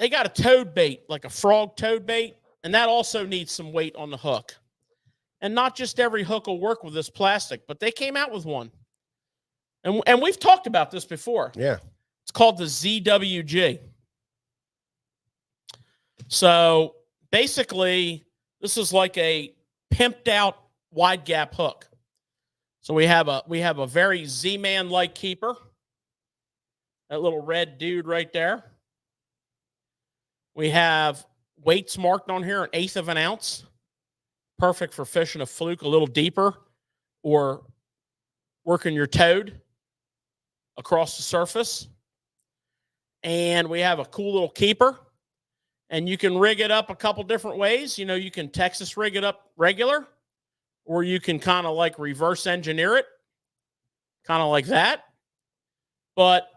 got a toad bait, like a frog toad bait, and that also needs some weight on the hook. And not just every hook will work with this plastic, but they came out with one. And we've talked about this before. Yeah. It's called the ZWG. So basically, this is like a pimped out wide gap hook. So we have a very Z-Man like keeper. That little red dude right there. We have weights marked on here, 1/8 of an ounce. Perfect for fishing a fluke a little deeper or working your toad across the surface. And we have a cool little keeper. And you can rig it up a couple different ways. You can Texas rig it up regular, or you can kind of like reverse engineer it, kind of like that. But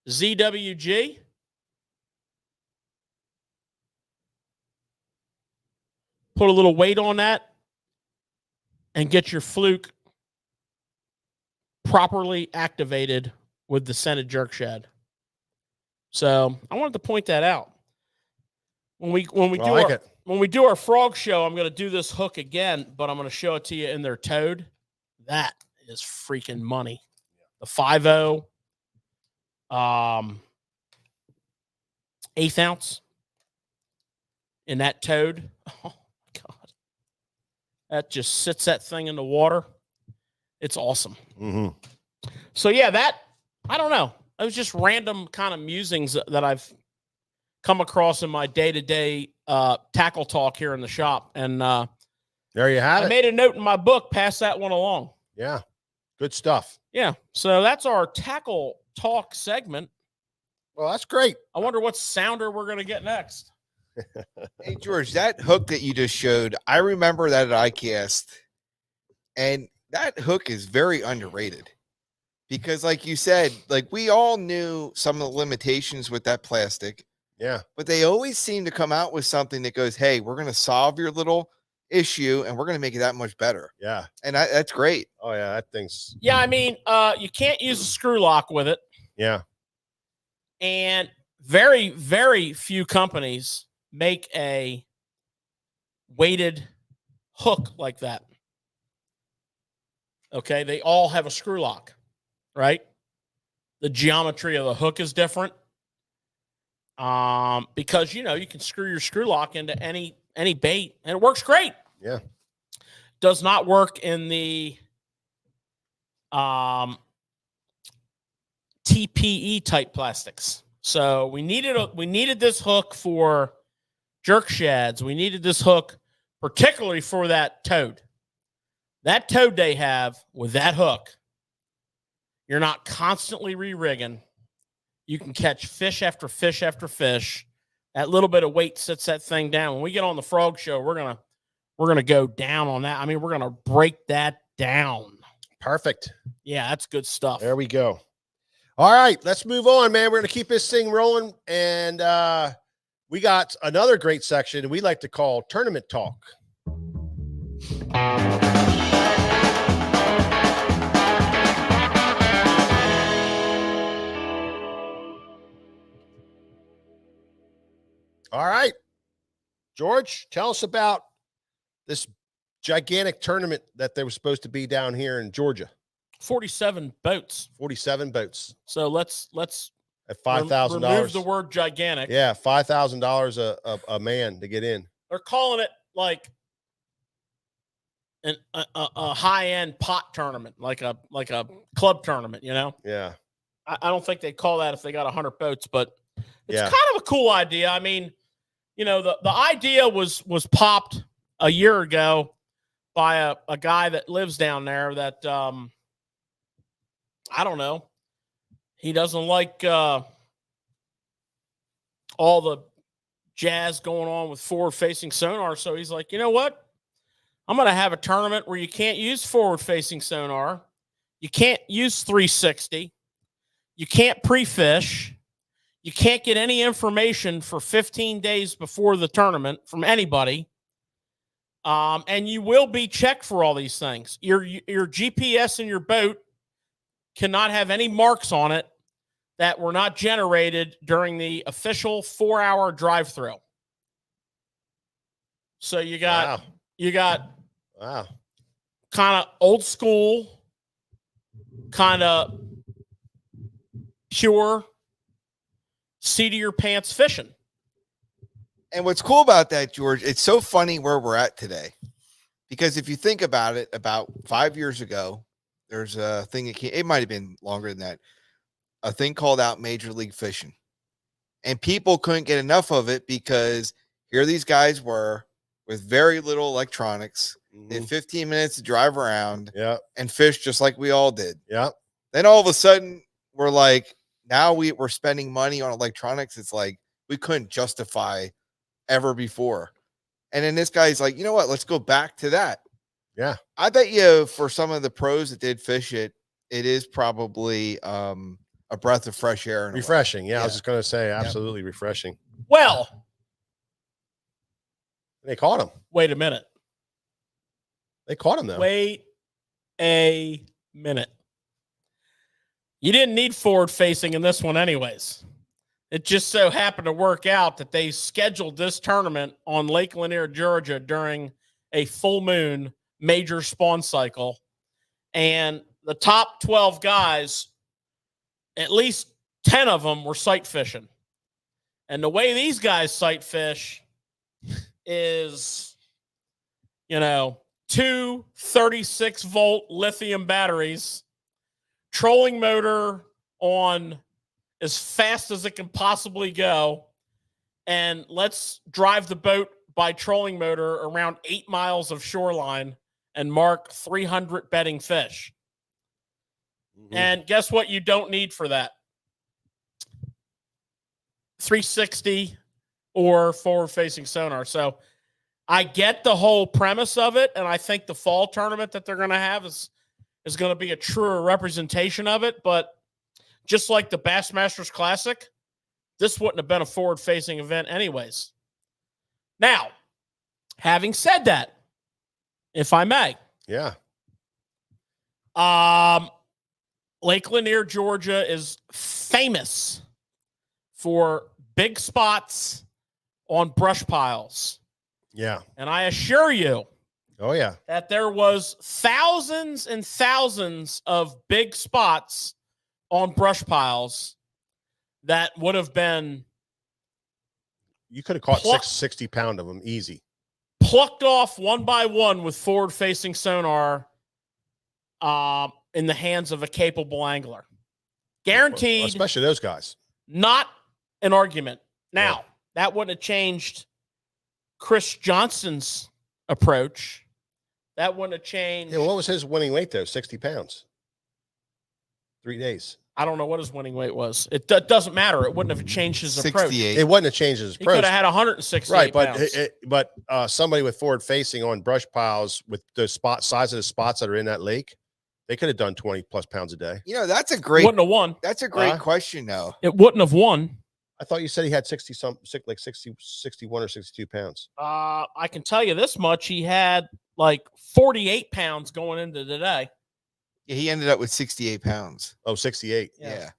ZWG, put a little weight on that and get your fluke properly activated with the scented jerk shad. So I wanted to point that out. When we do our frog show, I'm going to do this hook again, but I'm going to show it to you in their toad. That is freaking money. the 5.0, 1/8 ounce in that toad. Oh my God. That just sits that thing in the water. It's awesome. Mm-hmm. So yeah, I don't know. It was just random kind of musings that I've come across in my day-to-day tackle talk here in the shop. And there you have I it. made a note in my book, pass that one along. Yeah. Good stuff. Yeah. So that's our tackle talk segment. Well, that's great. I wonder what sounder we're going to get next. Hey, George, that hook that you just showed, I remember that at ICAST, and that hook is very underrated because, like you said, like we all knew some of the limitations with that plastic. Yeah. But they always seem to come out with something that goes, hey, we're going to solve your little issue and we're going to make it that much better. Yeah. And that's great. Oh, yeah. That thing's. Yeah. I mean, you can't use a screw lock with it. Yeah. And very, very few companies make a weighted hook like that. Okay. They all have a screw lock, right? The geometry of the hook is different. Because, you can screw your screw lock into any bait and it works great. Yeah. Does not work in the TPE type plastics. So we needed this hook for jerk shads. We needed this hook particularly for that toad. That toad they have with that hook, you're not constantly re-rigging. You can catch fish after fish after fish. That little bit of weight sits that thing down. When we get on the frog show, we're gonna go down on that. I mean, we're gonna break that down. Perfect. Yeah, that's good stuff. There we go. All right, let's move on, man. We're gonna keep this thing rolling, and we got another great section we like to call Tournament Talk. All right, George, tell us about this gigantic tournament that there was supposed to be down here in Georgia. 47 boats. 47 boats. So let's at $5,000. Remove the word gigantic. Yeah, $5,000 a man to get in. They're calling it like a high-end pot tournament, like a club tournament, Yeah. I don't think they'd call that if they got 100 boats, but it's Yeah. kind of a cool idea. I mean, the idea was popped a year ago by a guy that lives down there that I don't know. He doesn't like all the jazz going on with forward-facing sonar, so he's like, you know what? I'm going to have a tournament where you can't use forward-facing sonar. You can't use 360. You can't pre-fish. You can't get any information for 15 days before the tournament from anybody. And you will be checked for all these things. Your GPS in your boat cannot have any marks on it that were not generated during the official 4-hour drive-through. So you got Wow. kind of old school, kind of pure seat of your pants fishing. And what's cool about that, George, it's so funny where we're at today. Because if you think about it, about 5 years ago, there's a thing that it might have been longer than that, a thing called out Major League Fishing. And people couldn't get enough of it because here these guys were with very little electronics, in 15 minutes to drive around and fish just like we all did. Yeah. Then all of a sudden, we're like, now we're spending money on electronics. It's like we couldn't justify ever before. And then this guy's like, you know what? Let's go back to that. Yeah. I bet you for some of the pros that did fish it, it is probably a breath of fresh air. Refreshing. Yeah, I was just going to say, absolutely refreshing. Well, they caught him. Wait a minute. They caught him, though. Wait a minute. You didn't need forward facing in this one anyways. It just so happened to work out that they scheduled this tournament on Lake Lanier, Georgia during a full moon major spawn cycle. And the top 12 guys, at least 10 of them were sight fishing. And the way these guys sight fish is, two 36-volt lithium batteries, trolling motor on as fast as it can possibly go, and let's drive the boat by trolling motor around 8 miles of shoreline and mark 300 bedding fish. Mm-hmm. And guess what you don't need for that? 360 or forward-facing sonar. So I get the whole premise of it, and I think the fall tournament that they're going to have is going to be a truer representation of it. But just like the Bassmasters Classic, this wouldn't have been a forward-facing event anyways. Now, having said that, if I may. Yeah. Lake Lanier, Georgia is famous for big spots on brush piles. Yeah. And I assure you, that there was thousands and thousands of big spots on brush piles that would have been. You could have caught 60 pound of them easy. Plucked off one by one with forward-facing sonar in the hands of a capable angler. Guaranteed. Especially those guys. Not an argument. Now, that wouldn't have changed Chris Johnston's approach. That wouldn't have changed. Yeah, what was his winning weight, though? 60 pounds. 3 days. I don't know what his winning weight was. It doesn't matter. It wouldn't have changed his 68. approach. It wouldn't have changed his approach. He could have had 168 pounds. But somebody with forward facing on brush piles with the size of the spots that are in that lake, they could have done 20 plus pounds a day. That's a great. Wouldn't have won. That's a great question, though. It wouldn't have won. I thought you said he had 61 or 62 pounds. I can tell you this much: he had like 48 pounds going into today. Yeah, he ended up with 68 pounds. Oh, 68. Yeah.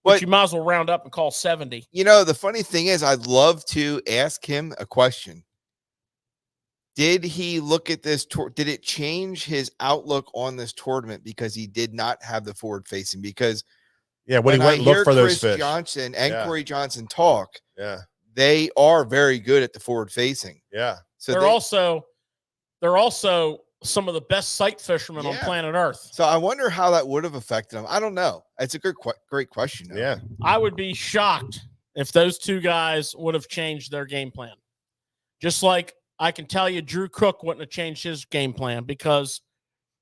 But you might as well round up and call 70. The funny thing is, I'd love to ask him a question. Did he look at this? Did it change his outlook on this tournament because he did not have the forward facing? Because when he went and looked for those fish, Johnson and Corey Johnson talk. Yeah, they are very good at the forward facing. Yeah, so they're also some of the best sight fishermen on planet Earth. So I wonder how that would have affected them. I don't know. It's a great question, though. Yeah. I would be shocked if those two guys would have changed their game plan. Just like I can tell you Drew Cook wouldn't have changed his game plan, because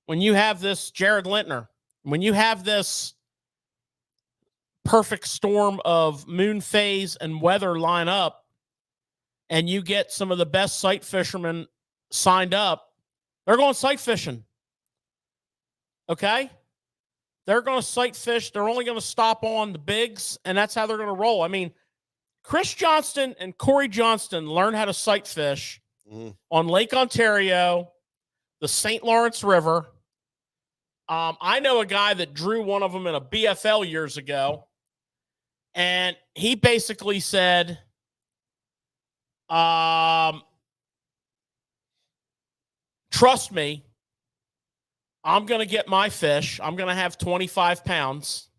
when you have this Jared Lintner, when you have this perfect storm of moon phase and weather line up, and you get some of the best sight fishermen signed up, they're going sight fishing. Okay? They're going to sight fish. They're only going to stop on the bigs, and that's how they're going to roll. I mean, Chris Johnston and Corey Johnston learned how to sight fish on Lake Ontario, the St. Lawrence River. I know a guy that drew one of them in a BFL years ago, and he basically said, trust me, I'm going to get my fish. I'm going to have 25 pounds,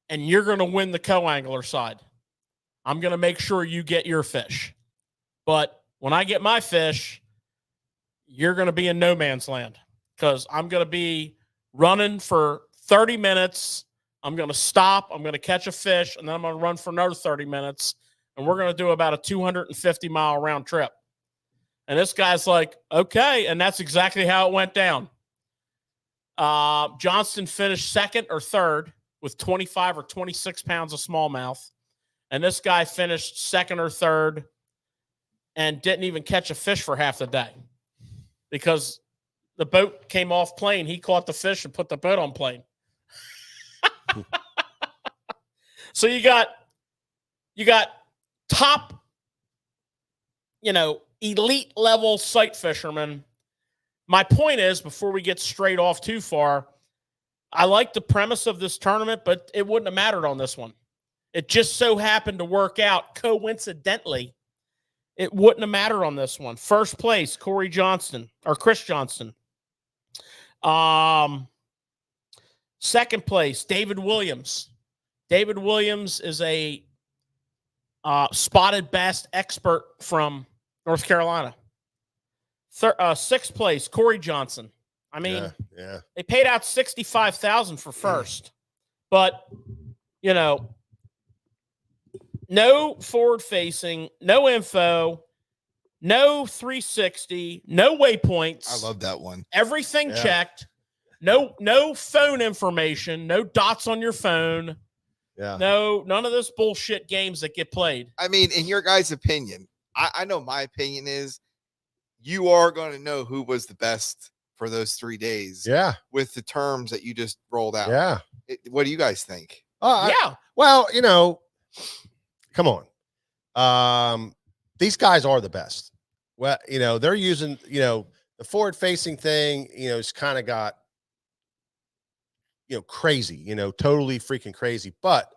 and you're going to win the co-angler side. I'm going to make sure you get your fish. But when I get my fish, you're going to be in no man's land, because I'm going to be running for 30 minutes. I'm going to stop. I'm going to catch a fish, and then I'm going to run for another 30 minutes, and we're going to do about a 250-mile round trip. And this guy's like, okay. And that's exactly how it went down. Johnston finished second or third with 25 or 26 pounds of smallmouth. And this guy finished second or third and didn't even catch a fish for half the day, because the boat came off plane. He caught the fish and put the boat on plane. So you got top, elite level sight fishermen. My point is, before we get straight off too far, I like the premise of this tournament, but it wouldn't have mattered on this one. It just so happened to work out coincidentally. It wouldn't have mattered on this one. First place, Chris Johnston. Second place, David Williams. David Williams is a spotted bass expert from North Carolina. Sixth place, Corey Johnson. I mean, yeah. They paid out $65,000 for first, but no forward facing, no info, no 360, no waypoints. I love that one. Everything checked. No phone information, no dots on your phone. Yeah. No, none of this bullshit games that get played. I mean, in your guys' opinion, I know my opinion is you are going to know who was the best for those 3 days. Yeah. With the terms that you just rolled out. Yeah. What do you guys think? Well, come on. These guys are the best. Well, they're using, the forward facing thing, it's kind of got, crazy, totally freaking crazy, but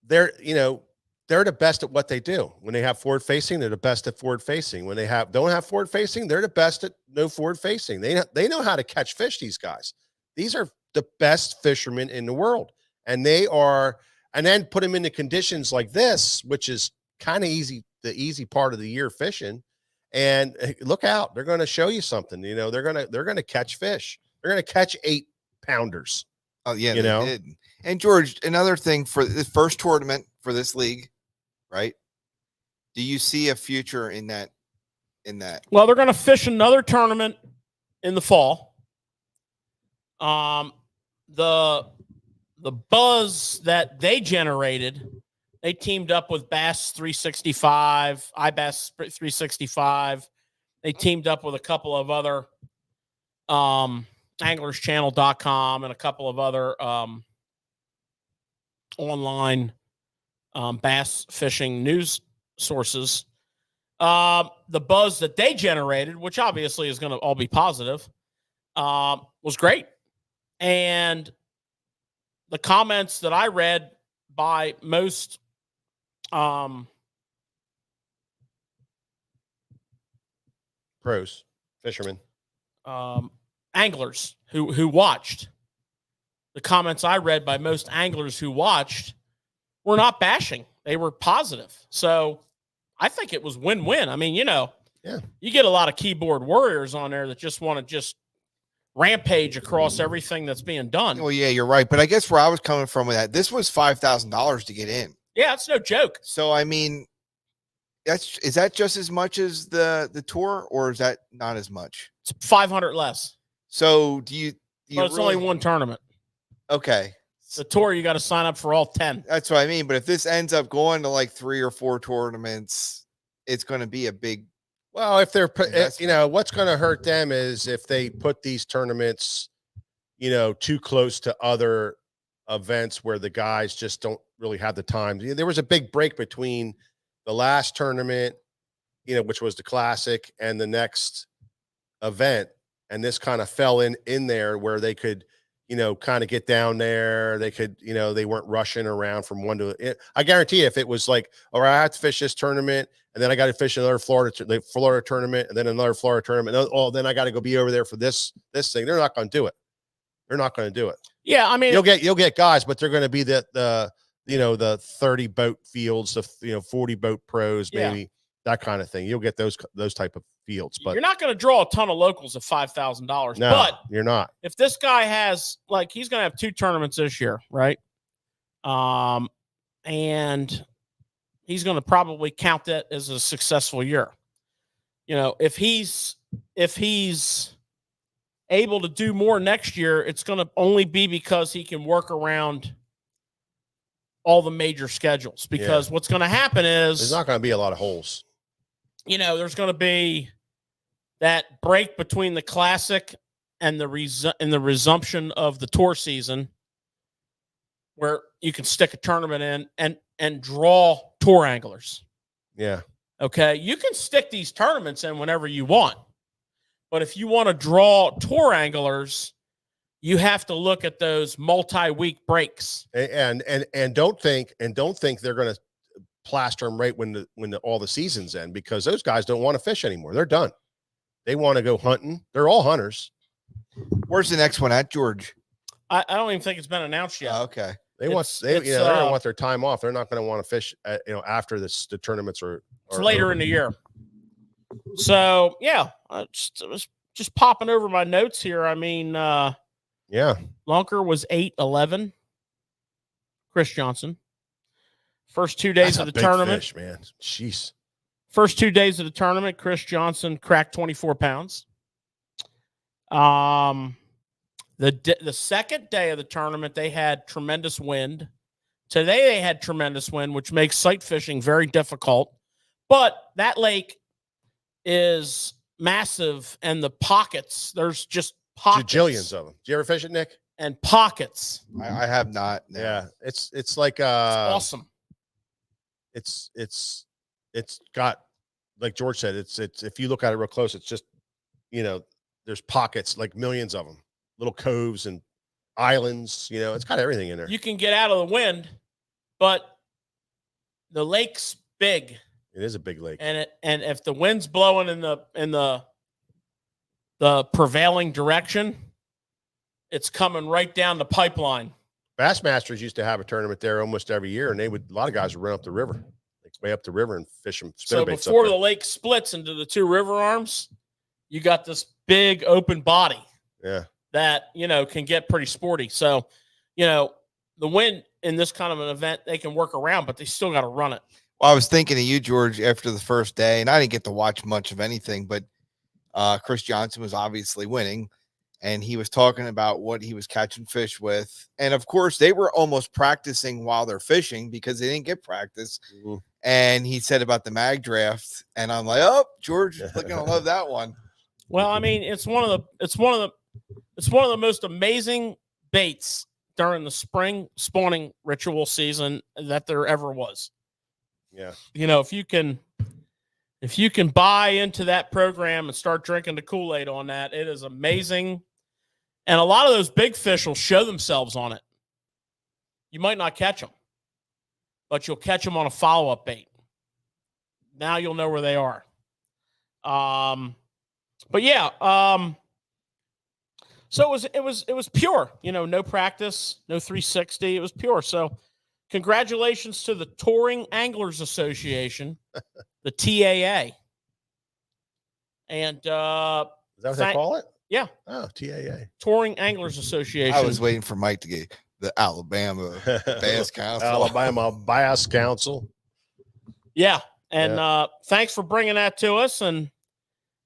they're the best at what they do. When they have forward facing, they're the best at forward facing. When they don't have forward facing, they're the best at no forward facing. They know how to catch fish. These guys, these are the best fishermen in the world. And then put them into conditions like this, which is kind of easy, the easy part of the year fishing. And look out, they're going to show you something. They're going to catch fish. They're going to catch 8-pounders. Oh yeah, they did. And George, another thing for the first tournament for this league, right? Do you see a future in that? Well, they're going to fish another tournament in the fall. The buzz that they generated, they teamed up with Bass 365, iBass 365. They teamed up with a couple of other anglerschannel.com and a couple of other online bass fishing news sources. The buzz that they generated, which obviously is going to all be positive, was great. And the comments that I read by most pros, fishermen, anglers who watched, the comments I read by most anglers who watched were not bashing. They were positive. So I think it was win-win. I mean, you get a lot of keyboard warriors on there that just want to just rampage across everything that's being done. Oh yeah, you're right. But I guess where I was coming from with that, this was $5,000 to get in. Yeah, it's no joke. So I mean, is that just as much as the tour, or is that not as much? It's 500 less. So do you but it's only one tournament. Okay. The tour, you got to sign up for all 10. That's what I mean. But if this ends up going to like 3 or 4 tournaments, it's going to be a big. Well, if they're, what's going to hurt them is if they put these tournaments, too close to other events where the guys just don't really have the time. There was a big break between the last tournament, which was the Classic, and the next event. And this kind of fell in there where they could, kind of get down there. They could, they weren't rushing around from one to. I guarantee if it was like, all right, I have to fish this tournament, and then I got to fish another Florida tournament, and then another Florida tournament. Oh, then I got to go be over there for this thing. They're not going to do it. They're not going to do it. Yeah, I mean, you'll get guys, but they're going to be the 30 boat fields, the 40 boat pros, maybe that kind of thing. You'll get those type of fields, but you're not going to draw a ton of locals at $5,000. No, but you're not. If this guy has, he's going to have 2 tournaments this year, right? And he's going to probably count that as a successful year. If he's able to do more next year, it's going to only be because he can work around all the major schedules. Because what's going to happen is there's not going to be a lot of holes. There's going to be that break between the Classic and the resumption of the tour season, where you can stick a tournament in and draw tour anglers. Yeah. Okay. You can stick these tournaments in whenever you want, but if you want to draw tour anglers, you have to look at those multi-week breaks. And don't think they're going to plaster them right when all the seasons end, because those guys don't want to fish anymore. They're done. They want to go hunting. They're all hunters. Where's the next one at, George? I don't even think it's been announced yet. Oh, okay. They're going to want their time off. They're not going to want to fish, after the tournaments are. It's later over. in the year. So yeah, it was just popping over my notes here. I mean, Yeah, Lunker was 8-11. Chris Johnson. First 2 days That's of a the big tournament. fish, man. Jeez. First 2 days of the tournament, Chris Johnson cracked 24 pounds. The second day of the tournament, they had tremendous wind. Today they had tremendous wind, which makes sight fishing very difficult. But that lake is massive, and the pockets, there's just pockets. Jillions of them. Do you ever fish it, Nick? And pockets. I have not. No. Yeah, it's like It's awesome. It's got, like George said, it's if you look at it real close, it's just, there's pockets, like millions of them, little coves and islands. It's got everything in there. You can get out of the wind, but the lake's big. It is a big lake, And if the wind's blowing in the prevailing direction, it's coming right down the pipeline. Bassmasters used to have a tournament there almost every year, and a lot of guys would run up the river, like way up the river, and fish them. So before the lake splits into the two river arms, you got this big open body. Yeah. That, can get pretty sporty. So, the wind in this kind of an event, they can work around, but they still got to run it. Well, I was thinking of you, George, after the first day, and I didn't get to watch much of anything, but Chris Johnson was obviously winning, and he was talking about what he was catching fish with. And of course, they were almost practicing while they're fishing because they didn't get practice. Mm-hmm. And he said about the mag draft, and I'm like, oh, George is gonna love that one. Well, I mean, it's one of the most amazing baits during the spring spawning ritual season that there ever was. Yeah. If you can buy into that program and start drinking the Kool-Aid on that, it is amazing. And a lot of those big fish will show themselves on it. You might not catch them, but you'll catch them on a follow-up bait. Now you'll know where they are. But yeah, so it was pure, no practice, no 360. It was pure. So congratulations to the Touring Anglers Association, the TAA. And is that what they call it? Yeah. Oh, TAA. Touring Anglers Association. I was waiting for Mike to get the Alabama Bass Council. Alabama Bass Council. Yeah. And thanks for bringing that to us.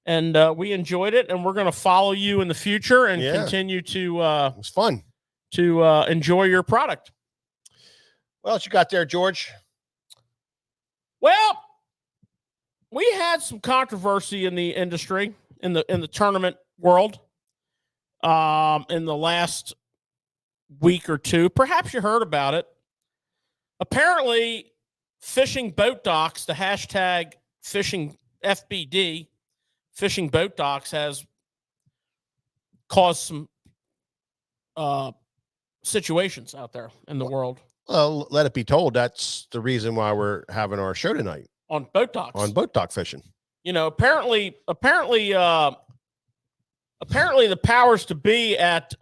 And we enjoyed it, and we're going to follow you in the future and continue to it was fun to enjoy your product. Well, what you got there, George? Well, we had some controversy in the industry, in the tournament world, in the last week or two. Perhaps you heard about it. Apparently, fishing boat docks, the hashtag fishing FBD, fishing boat docks, has caused some situations out there in the world. Well, let it be told that's the reason why we're having our show tonight on boat docks. On boat dock fishing. Apparently the powers to be at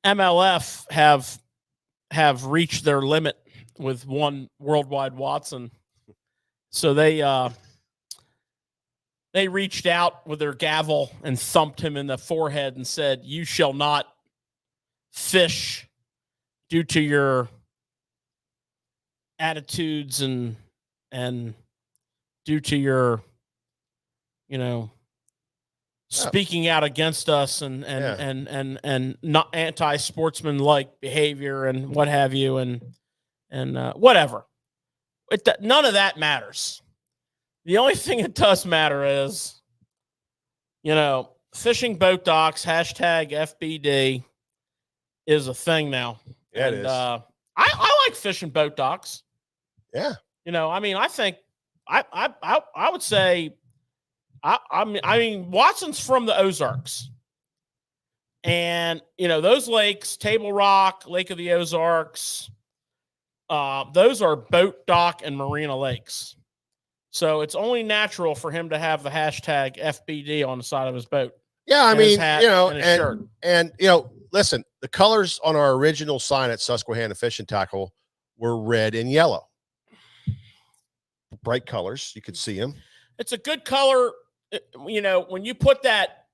MLF have reached their limit with one Worldwide Watson. So they reached out with their gavel and thumped him in the forehead and said, "You shall not fish due to your attitudes and due to your, speaking out against us and not anti-sportsman-like behavior and what have you and whatever." None of that matters. The only thing that does matter is, fishing boat docks, hashtag FBD, is a thing now. Yeah, and, it is. I like fishing boat docks. Yeah. I think I would say, I mean, Watson's from the Ozarks. And, those lakes, Table Rock, Lake of the Ozarks, those are boat dock and marina lakes. So it's only natural for him to have the hashtag FBD on the side of his boat. Yeah, I and his mean, hat you know, and his shirt. and you know, listen, the colors on our original sign at Susquehanna Fishing Tackle were red and yellow. Bright colors, you could see them. It's a good color. You know, when you put that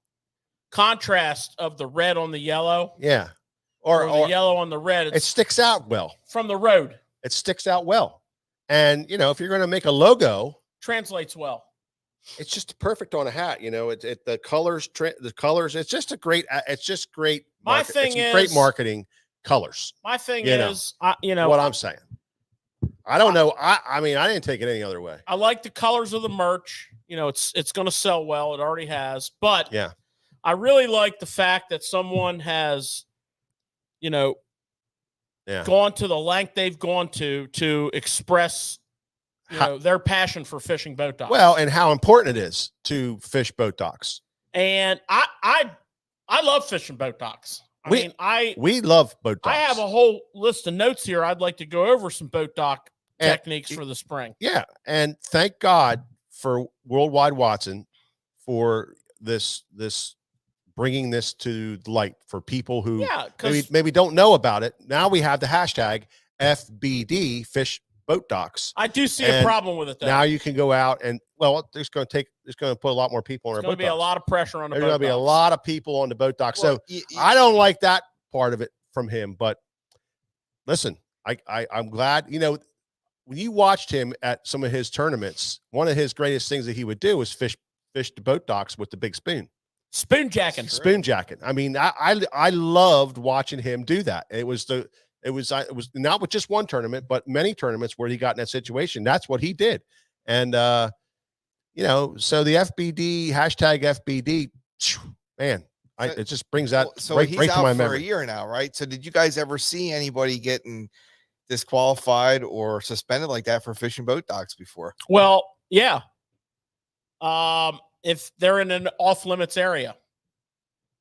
contrast of the red on the yellow, Yeah, or the yellow on the red, it sticks out well from the road. It sticks out well, and you know, if you're going to make a logo, Translates well. it's just perfect on a hat. You know, the colors, It's just a great. It's just great. My thing is great marketing colors. My thing is, you know what I'm saying. I don't know. I mean, I didn't take it any other way. I like the colors of the merch. You know, it's going to sell well. It already has. But yeah, I really like the fact that someone has, you know, gone to the length they've gone to express, you know, their passion for fishing boat docks. Well, and how important it is to fish boat docks. And I love fishing boat docks. We love boat docks. I have a whole list of notes here. I'd like to go over some boat dock techniques for the spring. Yeah, and thank God for Worldwide Watson for this bringing this to light for people who maybe don't know about it. Now we have the hashtag FBD Fish Boat Docks. I do see a problem with it though. Now you can go out and it's going to put a lot more people on our boat docks. There's going to be a lot of pressure on the boat docks. There's going to be a lot of people on the boat dock. So I don't like that part of it from him, but listen, I'm glad, you know, when you watched him at some of his tournaments, one of his greatest things that he would do was fish the boat docks with the big spoon. Spoon jacking. I mean, I loved watching him do that. It was not with just one tournament, but many tournaments where he got in that situation. That's what he did. And, you know, so the FBD hashtag FBD, man, it just brings that right to my memory. For a year now, right? So did you guys ever see anybody getting disqualified or suspended like that for fishing boat docks before? Well, yeah. If they're in an off limits area.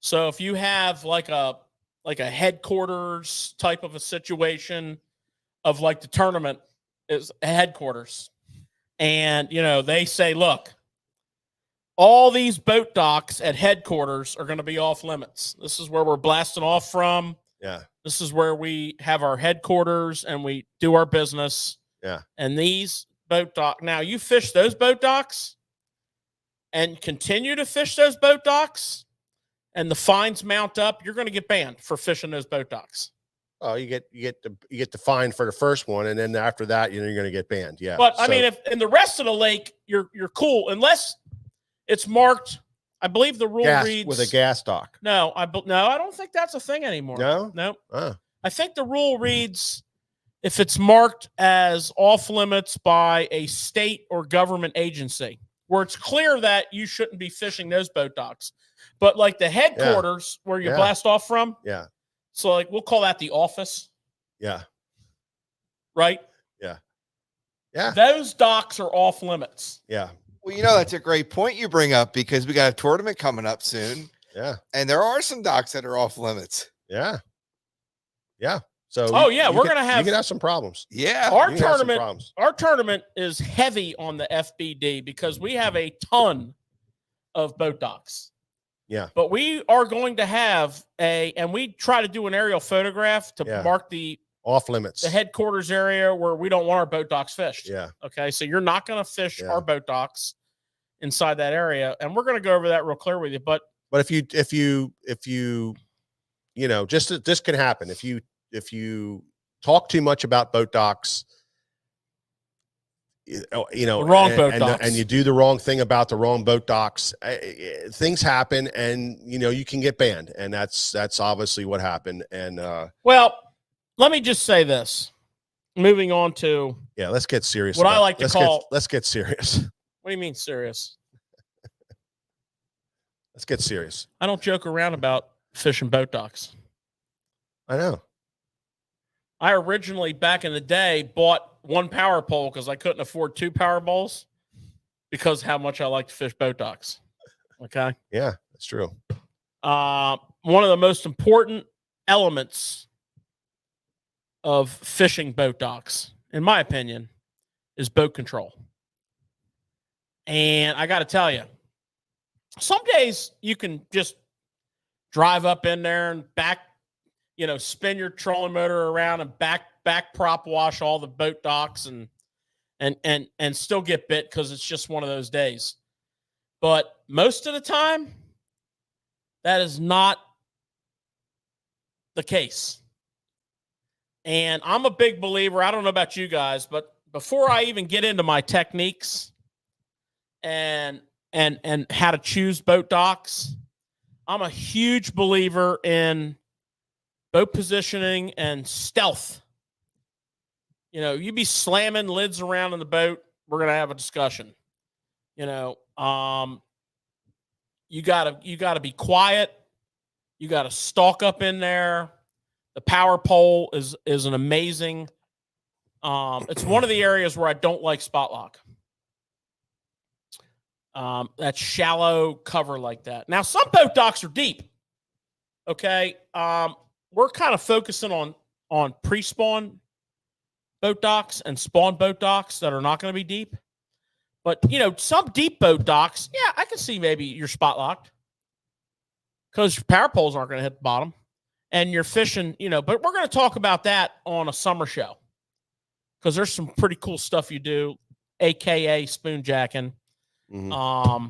So if you have like a headquarters type of a situation of like the tournament is a headquarters, and you know, they say, look, all these boat docks at headquarters are going to be off limits. This is where we're blasting off from. Yeah. This is where we have our headquarters and we do our business. Yeah. And these boat docks, now you fish those boat docks and continue to fish those boat docks and the fines mount up, you're going to get banned for fishing those boat docks. Oh, you get the fine for the first one, and then after that, you know, you're going to get banned. Yeah. But I mean, if in the rest of the lake, you're cool unless it's marked. I believe the rule reads with a gas dock. No, I don't think that's a thing anymore. No. I think the rule reads if it's marked as off limits by a state or government agency, where it's clear that you shouldn't be fishing those boat docks. But like the headquarters where you blast off from. Yeah. So like we'll call that the office. Yeah. Right? Yeah. Yeah. Those docks are off limits. Yeah. Well, you know, that's a great point you bring up because we got a tournament coming up soon. Yeah. And there are some docks that are off limits. Yeah. Yeah. So we're gonna have some problems. Yeah. Our tournament is heavy on the FBD because we have a ton of boat docks. Yeah. But we are going to have and we try to do an aerial photograph to mark the off limits, the headquarters area where we don't want our boat docks fished. Yeah. Okay. So you're not going to fish our boat docks inside that area. And we're going to go over that real clear with you. But if you, you know, this can happen. If you talk too much about boat docks, you know, the wrong boat docks, and you do the wrong thing about the wrong boat docks, things happen, and you know you can get banned, and that's obviously what happened. And well, let me just say this. Moving on to let's get serious. What I like to call let's get serious. What do you mean serious? Let's get serious. I don't joke around about fishing boat docks. I know. I originally, back in the day, bought one power pole because I couldn't afford two power bowls because how much I like to fish boat docks. Okay. Yeah, that's true. One of the most important elements of fishing boat docks, in my opinion, is boat control. And I got to tell you, some days you can just drive up in there and back, spin your trolling motor around and back prop wash all the boat docks and still get bit because it's just one of those days. But most of the time, that is not the case. And I'm a big believer. I don't know about you guys, but before I even get into my techniques and how to choose boat docks, I'm a huge believer in boat positioning and stealth. You be slamming lids around in the boat, we're going to have a discussion. You gotta be quiet. You gotta stalk up in there. The power pole is an amazing. It's one of the areas where I don't like spot lock. That shallow cover like that. Now, some boat docks are deep. Okay. We're kind of focusing on pre-spawn boat docks and spawn boat docks that are not going to be deep. But, some deep boat docks, yeah, I can see maybe you're spot locked because your power poles aren't going to hit the bottom and you're fishing, but we're going to talk about that on a summer show because there's some pretty cool stuff you do, AKA spoon jacking. Mm-hmm.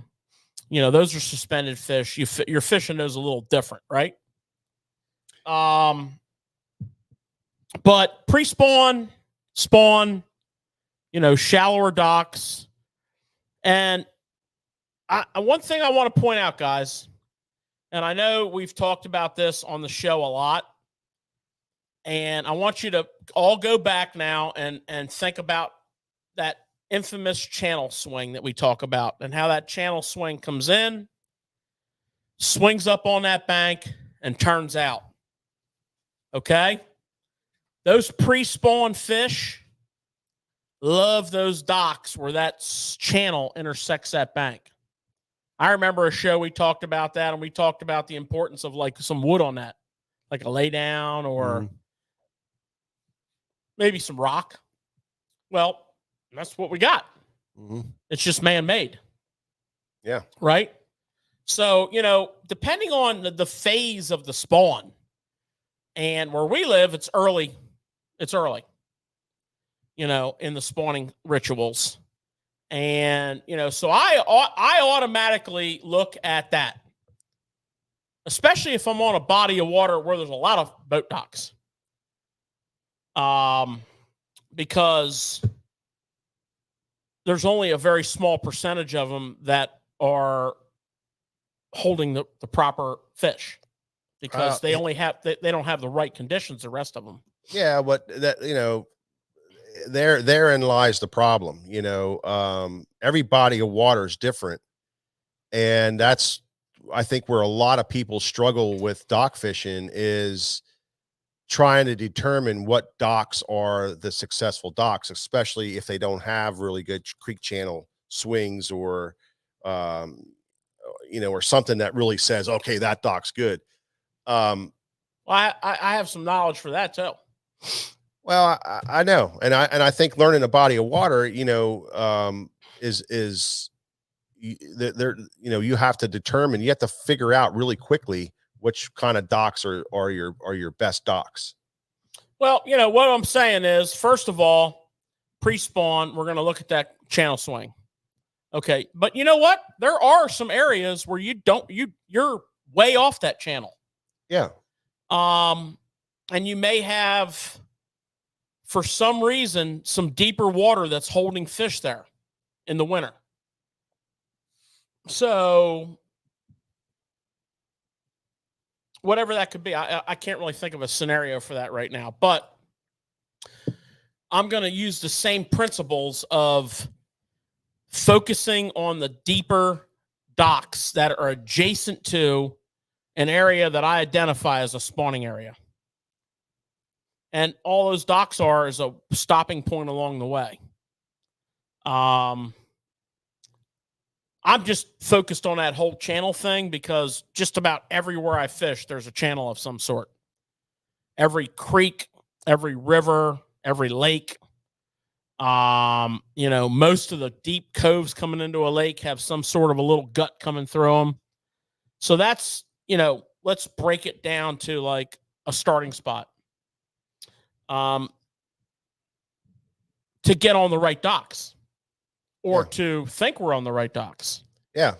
Those are suspended fish. You're fishing those a little different, right? But pre-spawn, spawn, shallower docks. And one thing I want to point out, guys, and I know we've talked about this on the show a lot, and I want you to all go back now and think about that infamous channel swing that we talk about and how that channel swing comes in, swings up on that bank, and turns out. Okay? Those pre-spawn fish love those docks where that channel intersects that bank. I remember a show we talked about that, and we talked about the importance of like some wood on that, like a lay down or maybe some rock. Well, that's what we got. Mm-hmm. It's just man-made. Yeah. Right? So, depending on the phase of the spawn, and where we live, it's early. It's early. In the spawning rituals. And, so I automatically look at that, especially if I'm on a body of water where there's a lot of boat docks. Because there's only a very small percentage of them that are holding the proper fish because they don't have the right conditions, the rest of them. Yeah. But that, therein lies the problem. Every body of water is different, and that's, I think, where a lot of people struggle with dock fishing is trying to determine what docks are the successful docks, especially if they don't have really good creek channel swings or or something that really says, okay, that dock's good. Well, I have some knowledge for that too. Well, I know, and I think learning a body of water, is there. You have to determine. You have to figure out really quickly which kind of docks are your best docks. Well, what I'm saying is, first of all, pre-spawn, we're going to look at that channel swing. Okay, but you know what? There are some areas where you're way off that channel. Yeah. And you may have, for some reason, some deeper water that's holding fish there in the winter. So whatever that could be, I can't really think of a scenario for that right now, but I'm going to use the same principles of focusing on the deeper docks that are adjacent to an area that I identify as a spawning area. And all those docks are is a stopping point along the way. I'm just focused on that whole channel thing because just about everywhere I fish, there's a channel of some sort. Every creek, every river, every lake, You know, most of the deep coves coming into a lake have some sort of a little gut coming through them. So that's, you know, let's break it down to like a starting spot. To get on the right docks or to think we're on the right docks. Yeah.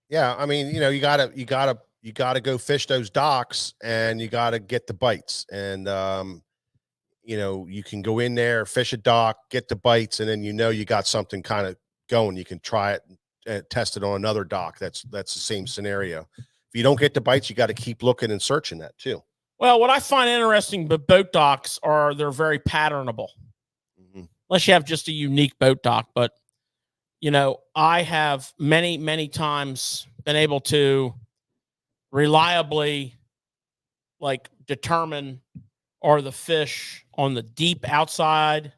Yeah. I mean, you know, you gotta go fish those docks and you gotta get the bites. And, you know, you can go in there, fish a dock, get the bites, and then, you know, you got something kind of going. You can try it and test it on another dock. That's the same scenario. If you don't get the bites, you got to keep looking and searching that too. Well, what I find interesting about boat docks are they're very patternable. Unless you have just a unique boat dock. But, you know, I have many times been able to reliably like determine are the fish on the deep outside,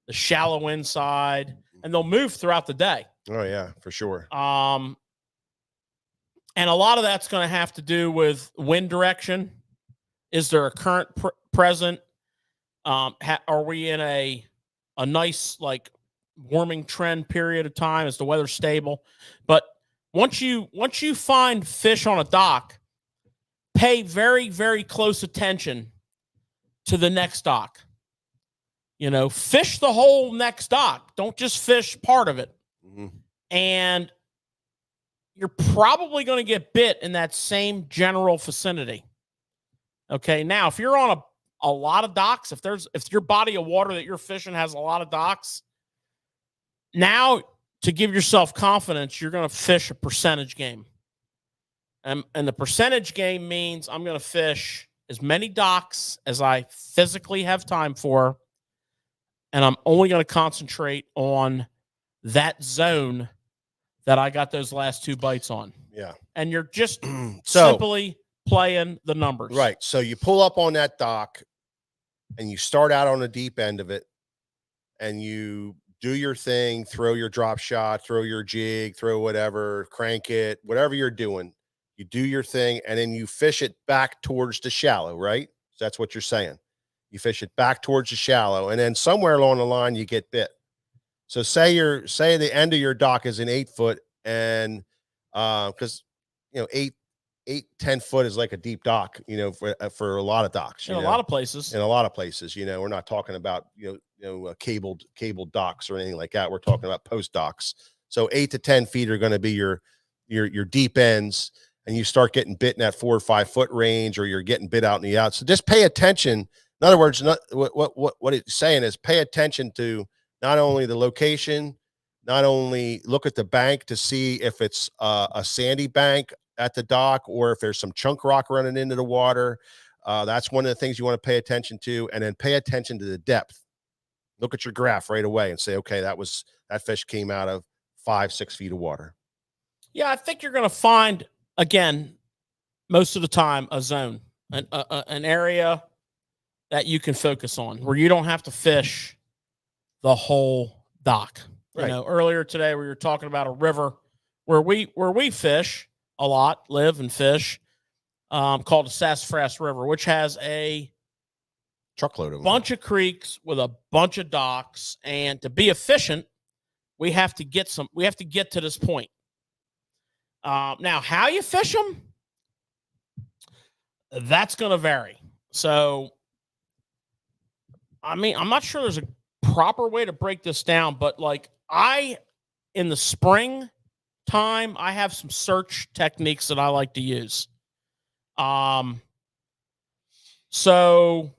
the shallow inside, and they'll move throughout the day. Oh yeah, for sure. And a lot of that's going to have to do with wind direction. Is there a current present? Are we in a nice like warming trend period of time? Is the weather stable? But once you find fish on a dock, pay very close attention to the next dock. You know, fish the whole next dock. Don't just fish part of it. And you're probably going to get bit in that same general vicinity. Okay. Now, if you're on a lot of docks, if your body of water that you're fishing has a lot of docks, now to give yourself confidence, you're going to fish a percentage game. And the percentage game means I'm going to fish as many docks as I physically have time for, and I'm only going to concentrate on that zone that I got those last 2 bites on. Yeah. And you're just simply playing the numbers. Right. So you pull up on that dock and you start out on the deep end of it and you do your thing, throw your drop shot, throw your jig, throw whatever, crank it, whatever you're doing. You do your thing and then you fish it back towards the shallow, right? So that's what you're saying. You fish it back towards the shallow and then somewhere along the line you get bit. So say the end of your dock is an 8 foot and because you know 10 foot is like a deep dock, you know, for a lot of docks, in a lot of places. In a lot of places, you know, we're not talking about cabled docks or anything like that. We're talking about post docks. So 8 to 10 feet are going to be your deep ends, and you start getting bit in that 4 or 5 foot range, or you're getting bit out in the out. So just pay attention. In other words, what it's saying is pay attention to not only the location, not only look at the bank to see if it's a sandy bank at the dock or if there's some chunk rock running into the water. That's one of the things you want to pay attention to. And then pay attention to the depth. Look at your graph right away and say, okay, that fish came out of 5-6 feet of water. Yeah, I think you're going to find, again, most of the time, a zone, an area that you can focus on where you don't have to fish the whole dock. Right. You know, earlier today we were talking about a river where we fish a lot, live and fish, called the Sassafras River, which has a truckload of bunch of creeks with a bunch of docks. And to be efficient, we have to get to this point. Now, how you fish them, that's going to vary. So, I mean, I'm not sure there's a proper way to break this down, but like in the spring time, I have some search techniques that I like to use. So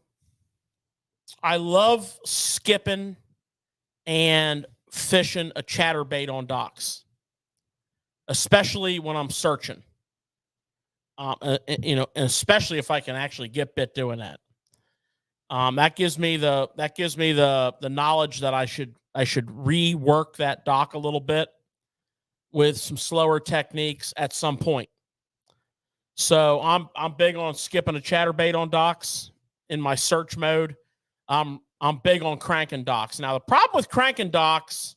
I love skipping and fishing a chatterbait on docks, especially when I'm searching. You know, and especially if I can actually get bit doing that. That gives me the knowledge that I should rework that dock a little bit with some slower techniques at some point. So I'm big on skipping a chatterbait on docks in my search mode. I'm big on cranking docks. Now the problem with cranking docks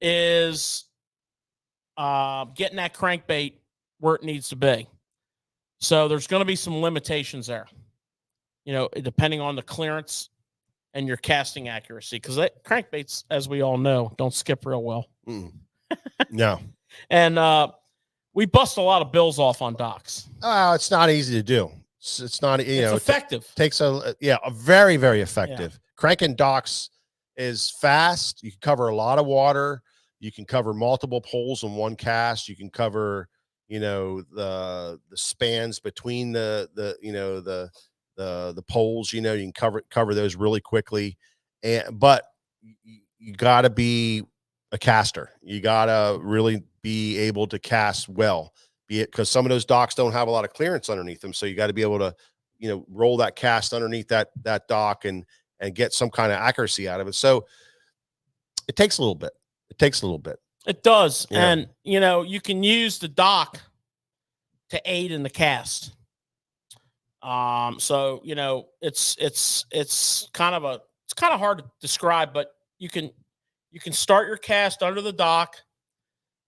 is getting that crankbait where it needs to be. So there's going to be some limitations there. You know, depending on the clearance and your casting accuracy, because crankbaits, as we all know, don't skip real well. No. And we bust a lot of bills off on docks. It's not easy to do. It's not, It's effective. It takes a very, very effective. Yeah. Cranking docks is fast. You can cover a lot of water. You can cover multiple poles in one cast. You can cover, the spans between the poles, you can cover those really quickly. But you got to be a caster. You got to really be able to cast well, be it because some of those docks don't have a lot of clearance underneath them. So you got to be able to, roll that cast underneath that dock and get some kind of accuracy out of it. So it takes a little bit. It does. Yeah. And, you can use the dock to aid in the cast. So, it's kind of hard to describe, but you can start your cast under the dock,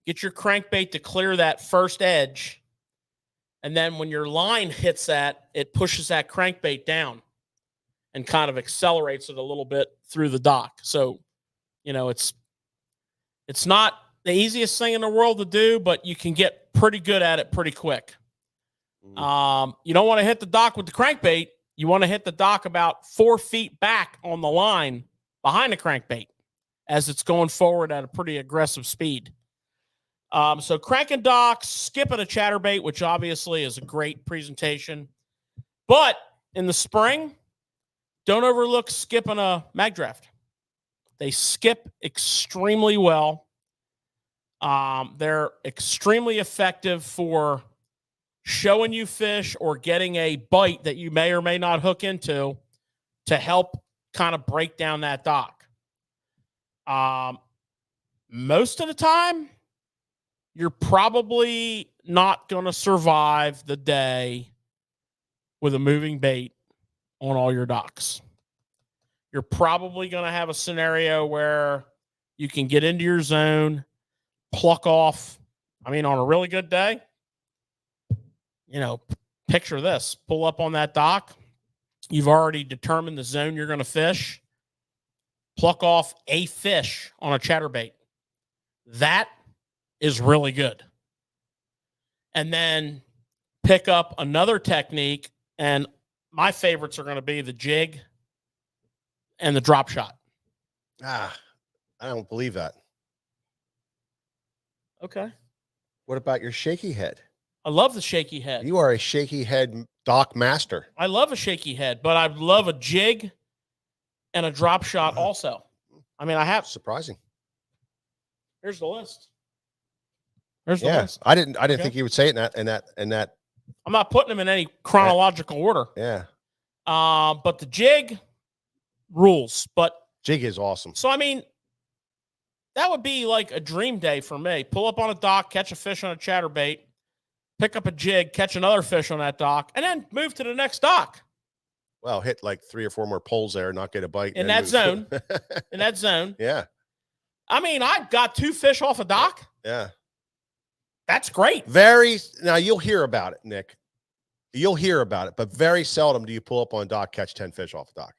get your crankbait to clear that first edge. And then when your line hits that, it pushes that crankbait down and kind of accelerates it a little bit through the dock. So, it's not the easiest thing in the world to do, but you can get pretty good at it pretty quick. You don't want to hit the dock with the crankbait. You want to hit the dock about 4 feet back on the line behind the crankbait as it's going forward at a pretty aggressive speed. So cranking docks, skipping a chatterbait, which obviously is a great presentation. But in the spring, don't overlook skipping a mag draft. They skip extremely well. They're extremely effective for showing you fish or getting a bite that you may or may not hook into to help kind of break down that dock. Most of the time, you're probably not going to survive the day with a moving bait on all your docks. You're probably going to have a scenario where you can get into your zone, pluck off. On a really good day, picture this. Pull up on that dock. You've already determined the zone you're going to fish. Pluck off a fish on a chatterbait. That is really good. And then pick up another technique, and my favorites are going to be the jig and the drop shot. I don't believe that. Okay. What about your shaky head? I love the shaky head. You are a shaky head dock master. I love a shaky head, but I love a jig and a drop shot also. I have. Surprising. Here's the list. There's the list. I didn't think you would say it in that. I'm not putting them in any chronological order. Yeah. But the jig rules. But jig is awesome. So that would be like a dream day for me. Pull up on a dock, catch a fish on a chatterbait, pick up a jig, catch another fish on that dock, and then move to the next dock. Well, hit like 3 or 4 more poles there, not get a bite in that zone. In that zone. Yeah. I got 2 fish off a dock. Yeah. That's great. Now you'll hear about it, Nick. You'll hear about it, but very seldom do you pull up on a dock, catch 10 fish off a dock.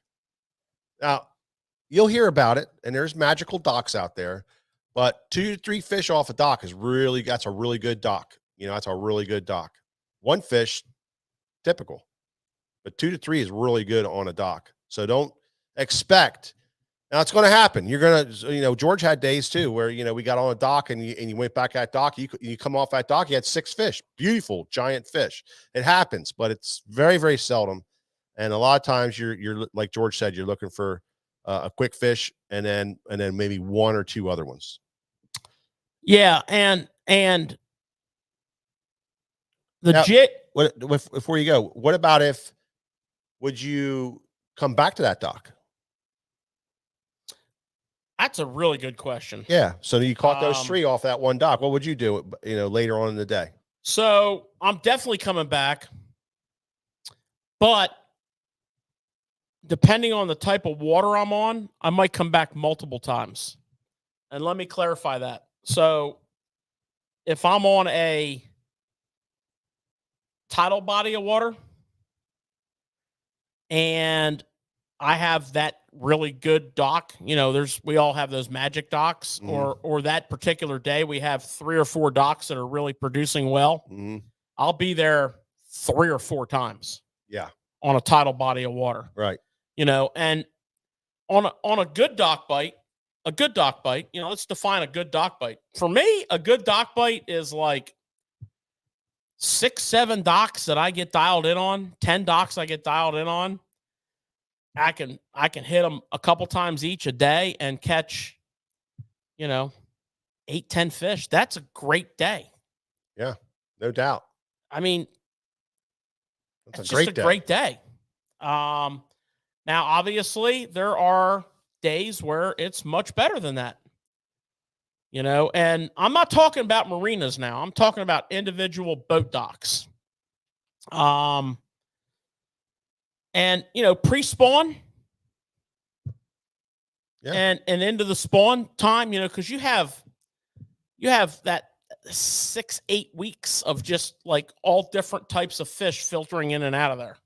Now, you'll hear about it, and there's magical docks out there, but 2 to 3 fish off a dock that's a really good dock. That's a really good dock. 1 fish, typical, but 2 to 3 is really good on a dock. So don't expect. Now it's going to happen. You're going to, George had days too where, we got on a dock and you went back at dock. You come off that dock, you had 6 fish, beautiful giant fish. It happens, but it's very, very seldom. And a lot of times you're like George said, you're looking for a quick fish and then maybe 1 or 2 other ones. Yeah. And the jig. Before you go, what about would you come back to that dock? That's a really good question. Yeah. So you caught those 3 off that one dock. What would you do, later on in the day? So I'm definitely coming back, but depending on the type of water I'm on, I might come back multiple times. And let me clarify that. So if I'm on a tidal body of water and I have that really good dock. You know, we all have those magic docks, or that particular day we have 3 or 4 docks that are really producing well. I'll be there 3 or 4 times. Yeah. On a tidal body of water. Right. You know, and on a good dock bite, you know, let's define a good dock bite. For me, a good dock bite is like 6, 7 docks that I get dialed in on, 10 docks I get dialed in on. I can hit them a couple times each a day and catch, you know, 8, 10 fish. That's a great day. Yeah, no doubt. I mean, it's just a great day. Now, obviously, there are days where it's much better than that. You know, and I'm not talking about marinas now. I'm talking about individual boat docks. And, you know, pre-spawn and into the spawn time, you know, because you have that 6, 8 weeks of just like all different types of fish filtering in and out of there.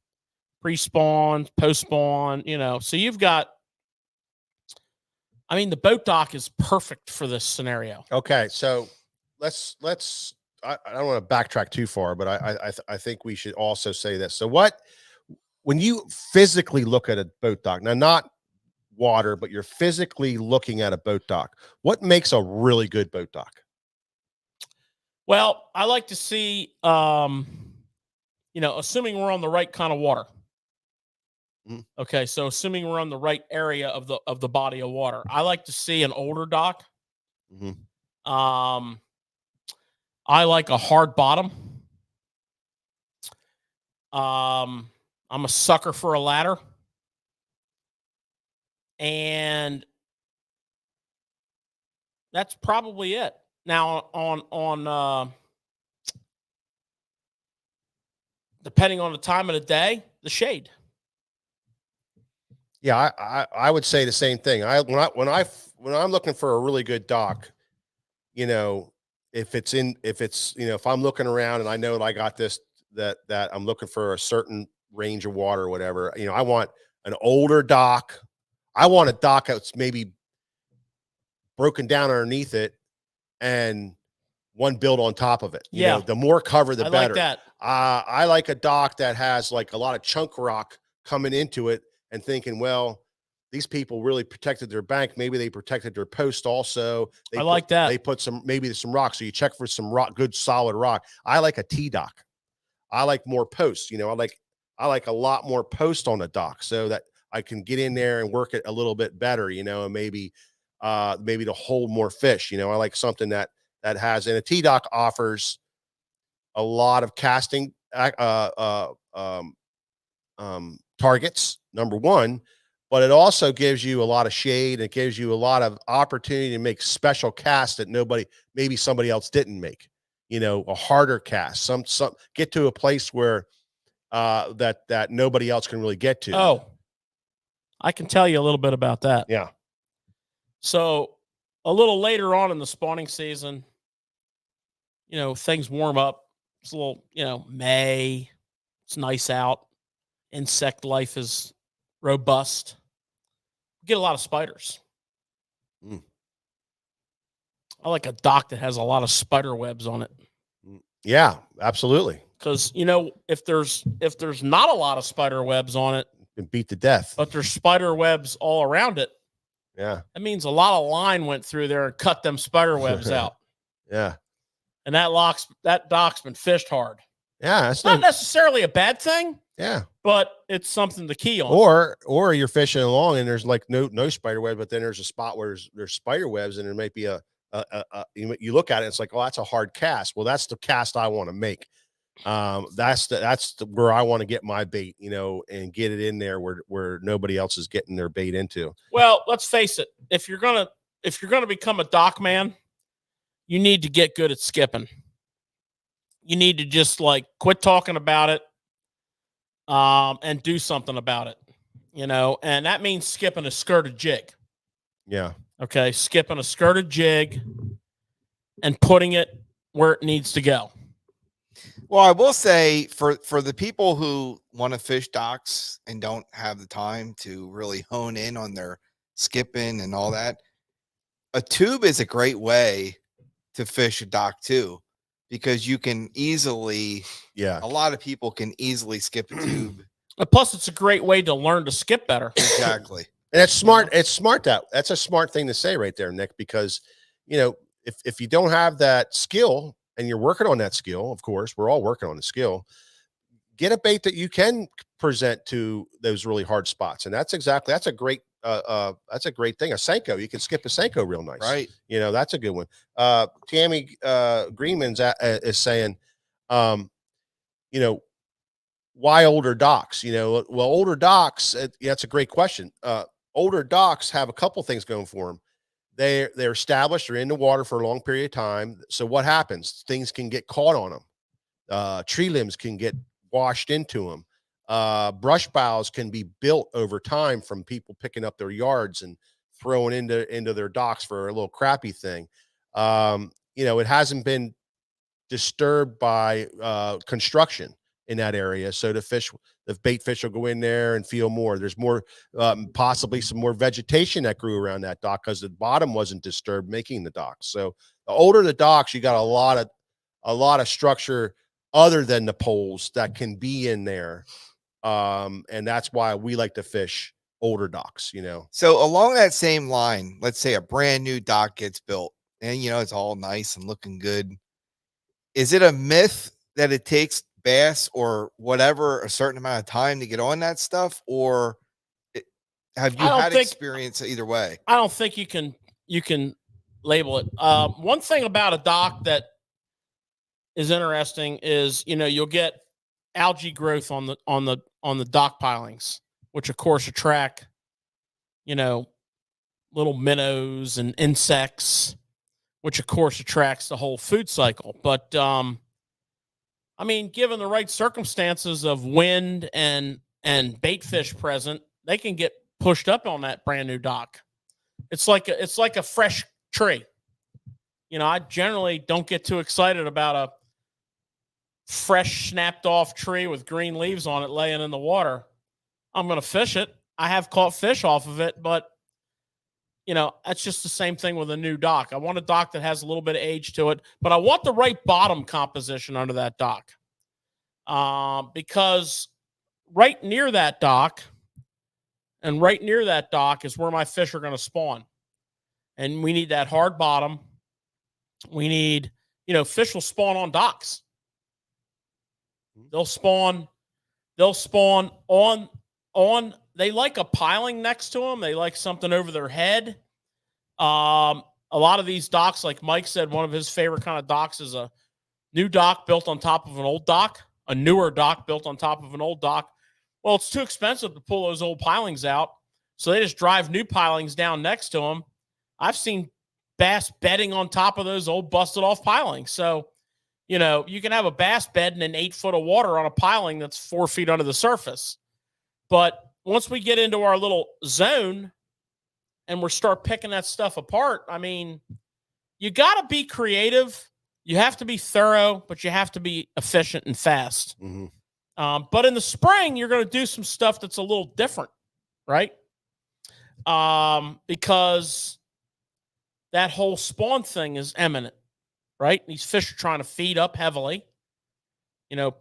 Pre-spawn, post-spawn, you know. So you've got, I mean, the boat dock is perfect for this scenario. Okay, so let's I don't want to backtrack too far, but I think we should also say this. So when you physically look at a boat dock, now not water, but you're physically looking at a boat dock, what makes a really good boat dock? Well, I like to see, you know, assuming we're on the right kind of water. Okay, so assuming we're on the right area of the body of water, I like to see an older dock. I like a hard bottom. I'm a sucker for a ladder. And that's probably it. Now on depending on the time of the day, the shade. Yeah, I would say the same thing. When I'm looking for a really good dock, you know, if I'm looking around and I know that I got this, that I'm looking for a certain range of water or whatever, you know, I want an older dock. I want a dock that's maybe broken down underneath it and one built on top of it. You know, the more cover, the better. Like that. I like a dock that has like a lot of chunk rock coming into it and thinking, well, these people really protected their bank. Maybe they protected their post also. They put some rock. So you check for some rock, good solid rock. I like a T dock. I like more posts. You know, I like a lot more post on the dock so that I can get in there and work it a little bit better, you know, and maybe to hold more fish. You know, I like something that has, and a T dock offers a lot of casting targets, number one, but it also gives you a lot of shade. It gives you a lot of opportunity to make special casts that maybe somebody else didn't make, you know, a harder cast, some get to a place where that nobody else can really get to. Oh, I can tell you a little bit about that. Yeah. So a little later on in the spawning season, you know, things warm up. It's a little, you know, May. It's nice out. Insect life is robust. Get a lot of spiders. I like a dock that has a lot of spider webs on it. Yeah, absolutely. Because, you know, if there's not a lot of spider webs on it, and beat to death, but there's spider webs all around it. Yeah, that means a lot of line went through there and cut them spider webs out. Yeah, and that dock's been fished hard. Yeah, that's not necessarily a bad thing. Yeah, but it's something to key on. Or you're fishing along and there's like no spider web, but then there's a spot where there's spider webs and there might be you look at it, it's like, oh, that's a hard cast. Well, that's the cast I want to make. That's where I want to get my bait, you know, and get it in there where nobody else is getting their bait into. Well, let's face it. If you're gonna become a dock man, you need to get good at skipping. You need to just like quit talking about it, and do something about it, you know, and that means skipping a skirted jig. Yeah. Okay. Skipping a skirted jig and putting it where it needs to go. Well, I will say for the people who want to fish docks and don't have the time to really hone in on their skipping and all that, a tube is a great way to fish a dock too, because you can easily, Yeah. a lot of people can easily skip a tube. And plus, it's a great way to learn to skip better. Exactly. And it's smart. It's smart that's a smart thing to say right there, Nick, because if you don't have that skill and you're working on that skill, of course, we're all working on the skill. Get a bait that you can present to those really hard spots, and that's a great thing. A Senko, you can skip a Senko real nice, Right? That's a good one. Tammy Greenman's is saying, why older docks? Well, older docks. That's a great question. Older docks have a couple things going for them. They're established. They're in the water for a long period of time. So what happens? Things can get caught on them. Tree limbs can get washed into them. Brush boughs can be built over time from people picking up their yards and throwing into their docks for a little crappy thing. It hasn't been disturbed by construction in that area, so the bait fish will go in there and feel more. There's more, possibly some more vegetation that grew around that dock because the bottom wasn't disturbed, making the docks. So the older the docks, you got a lot of structure other than the poles that can be in there, and that's why we like to fish older docks. So along that same line, let's say a brand new dock gets built, and it's all nice and looking good. Is it a myth that it takes bass or whatever a certain amount of time to get on that stuff, or have you had experience either way? I don't think you can label it. One thing about a dock that is interesting is you'll get algae growth on the dock pilings, which of course attract little minnows and insects, which of course attracts the whole food cycle. But given the right circumstances of wind and bait fish present, they can get pushed up on that brand new dock. It's like a fresh tree. I generally don't get too excited about a fresh snapped off tree with green leaves on it laying in the water. I'm going to fish it. I have caught fish off of it, but that's just the same thing with a new dock. I want a dock that has a little bit of age to it, but I want the right bottom composition under that dock. Because right near that dock is where my fish are going to spawn. And we need that hard bottom. We need, fish will spawn on docks. They'll spawn on, they like a piling next to them. They like something over their head. A lot of these docks, like Mike said, one of his favorite kind of docks is a new dock built on top of an old dock, a newer dock built on top of an old dock. Well, it's too expensive to pull those old pilings out, so they just drive new pilings down next to them. I've seen bass bedding on top of those old busted off pilings. So, you can have a bass bed in an 8 foot of water on a piling that's 4 feet under the surface. But once we get into our little zone and we start picking that stuff apart, you got to be creative. You have to be thorough, but you have to be efficient and fast. Mm-hmm. But in the spring, you're going to do some stuff that's a little different, right? Because that whole spawn thing is imminent, right? These fish are trying to feed up heavily.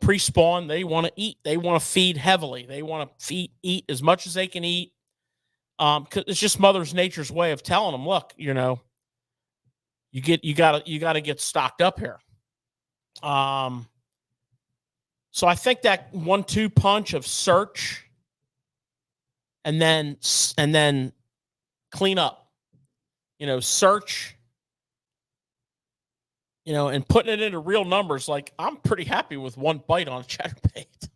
Pre-spawn, they want to eat. They want to feed heavily. They want to eat as much as they can eat. 'Cause it's just Mother Nature's way of telling them, look, you gotta get stocked up here. So I think that 1-2 punch of search and then clean up, search, and putting it into real numbers. Like, I'm pretty happy with one bite on a chatterbait,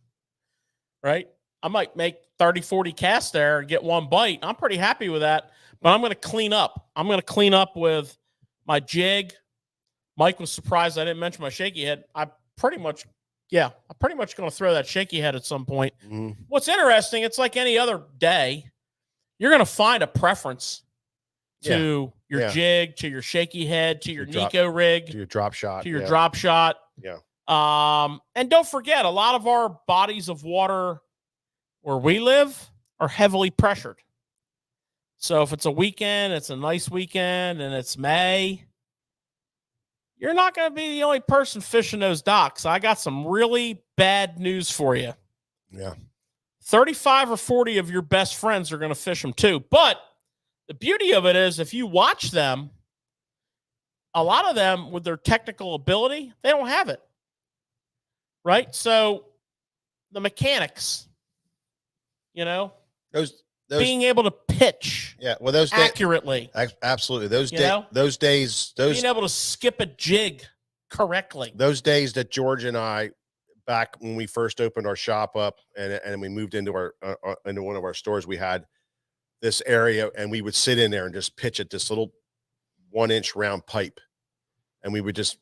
right? I might make 30, 40 casts there and get one bite. I'm pretty happy with that, but I'm going to clean up. I'm going to clean up with my jig. Mike was surprised I didn't mention my shaky head. I'm pretty much going to throw that shaky head at some point. Mm-hmm. What's interesting, it's like any other day. You're going to find a preference to your jig, to your shaky head, to your Nico rig, to your drop shot, to your drop shot. Yeah. And don't forget, a lot of our bodies of water where we live are heavily pressured. So if it's a weekend, it's a nice weekend, and it's May, you're not going to be the only person fishing those docks. I got some really bad news for you. Yeah. 35 or 40 of your best friends are going to fish them too. But the beauty of it is if you watch them, a lot of them with their technical ability, they don't have it. Right? So the mechanics, Those being able to pitch those accurately. Absolutely. Those days, being able to skip a jig correctly. Those days that George and I, back when we first opened our shop up and we moved into our into one of our stores, we had this area and we would sit in there and just pitch at this little 1-inch round pipe. And we would just,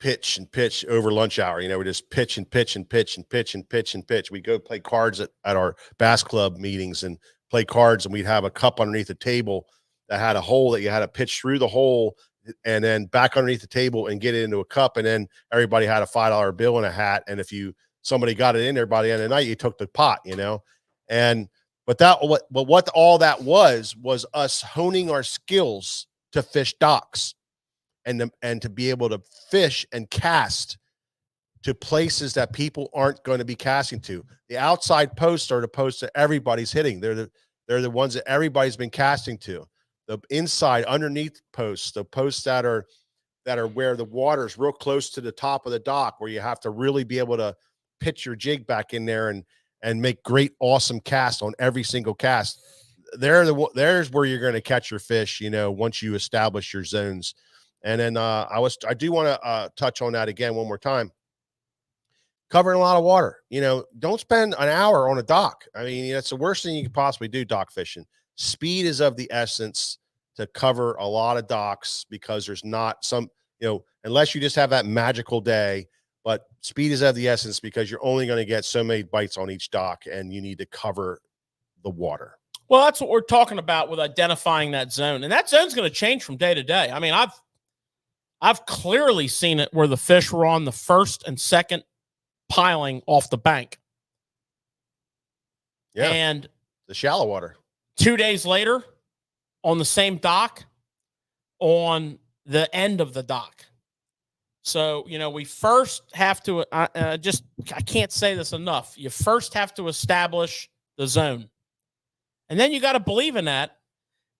pitch and pitch over lunch hour. We just pitch and pitch and pitch and pitch and pitch and pitch. We'd go play cards at our bass club meetings and play cards. And we'd have a cup underneath the table that had a hole that you had to pitch through the hole and then back underneath the table and get it into a cup. And then everybody had a $5 bill and a hat. And if somebody got it in there by the end of the night, you took the pot, but what all that was us honing our skills to fish docks and to be able to fish and cast to places that people aren't going to be casting to. The outside posts are the posts that everybody's hitting. They're the ones that everybody's been casting to. The inside underneath posts, the posts that are where the water is real close to the top of the dock, where you have to really be able to pitch your jig back in there and make great, awesome casts on every single cast. There's where you're going to catch your fish, once you establish your zones. And then I do want to touch on that again one more time. Covering a lot of water, don't spend an hour on a dock. I mean, that's the worst thing you could possibly do, dock fishing. Speed is of the essence to cover a lot of docks because there's not some, unless you just have that magical day, but speed is of the essence because you're only going to get so many bites on each dock and you need to cover the water. Well, that's what we're talking about with identifying that zone. And that zone's going to change from day to day. I mean, I've clearly seen it where the fish were on the first and second piling off the bank. Yeah. And the shallow water. 2 days later, on the same dock, on the end of the dock. So, we first have to, I can't say this enough. You first have to establish the zone. And then you got to believe in that.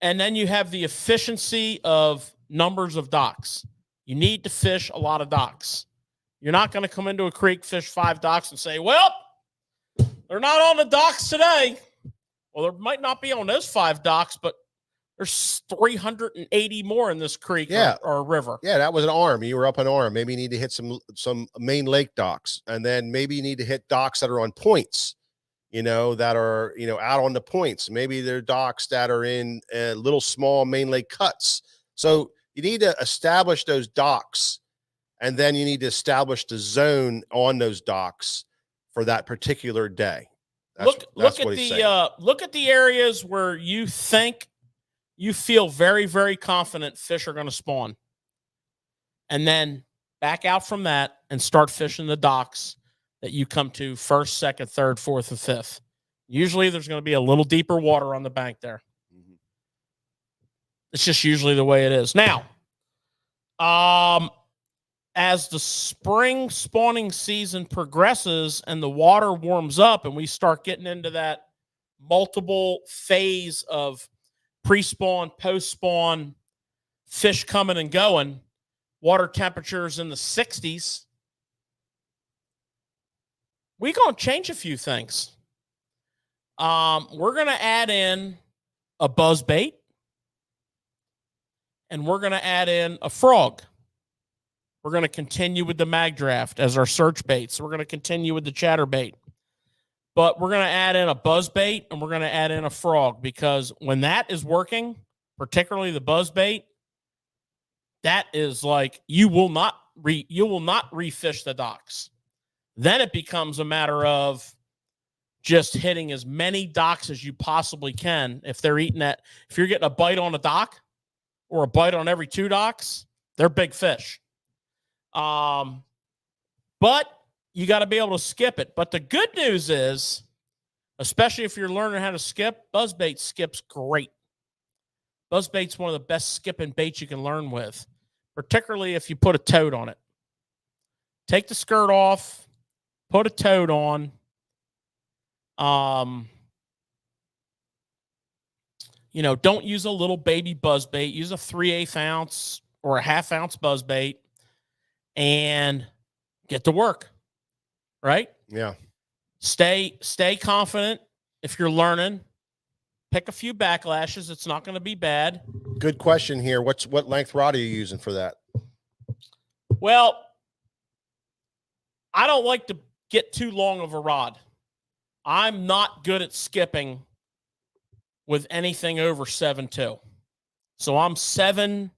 And then you have the efficiency of numbers of docks. You need to fish a lot of docks. You're not going to come into a creek, fish 5 docks and say, well, they're not on the docks today. Well, there might not be on those 5 docks, but there's 380 more in this creek or river. Yeah, that was an arm. You were up an arm. Maybe you need to hit some main lake docks. And then maybe you need to hit docks that are on points, that are, out on the points. Maybe they're docks that are in little small main lake cuts. So you need to establish those docks, and then you need to establish the zone on those docks for that particular day. Look at the areas where you feel very, very confident fish are going to spawn, and then back out from that and start fishing the docks that you come to first, second, third, fourth, and fifth. Usually, there's going to be a little deeper water on the bank there. It's just usually the way it is. Now, as the spring spawning season progresses and the water warms up and we start getting into that multiple phase of pre-spawn, post-spawn, fish coming and going, water temperatures in the 60s, we're going to change a few things. We're going to add in a buzz bait. And we're going to add in a frog. We're going to continue with the mag draft as our search baits. We're going to continue with the chatterbait. But we're going to add in a buzz bait and we're going to add in a frog, because when that is working, particularly the buzz bait, that is like you will not refish the docks. Then it becomes a matter of just hitting as many docks as you possibly can. If they're eating that, if you're getting a bite on a dock, or a bite on every 2 docks, they're big fish. but you got to be able to skip it. But the good news is, especially if you're learning how to skip, buzzbait skips great. Buzzbait's one of the best skipping baits you can learn with, particularly if you put a toad on it. Take the skirt off, put a toad on. Don't use a little baby buzzbait. Use a 3/8 ounce or a 1/2 ounce buzzbait and get to work. Right? Yeah. Stay confident if you're learning. Pick a few backlashes. It's not going to be bad. Good question here. What length rod are you using for that? Well, I don't like to get too long of a rod. I'm not good at skipping with anything over 7.2. So I'm 7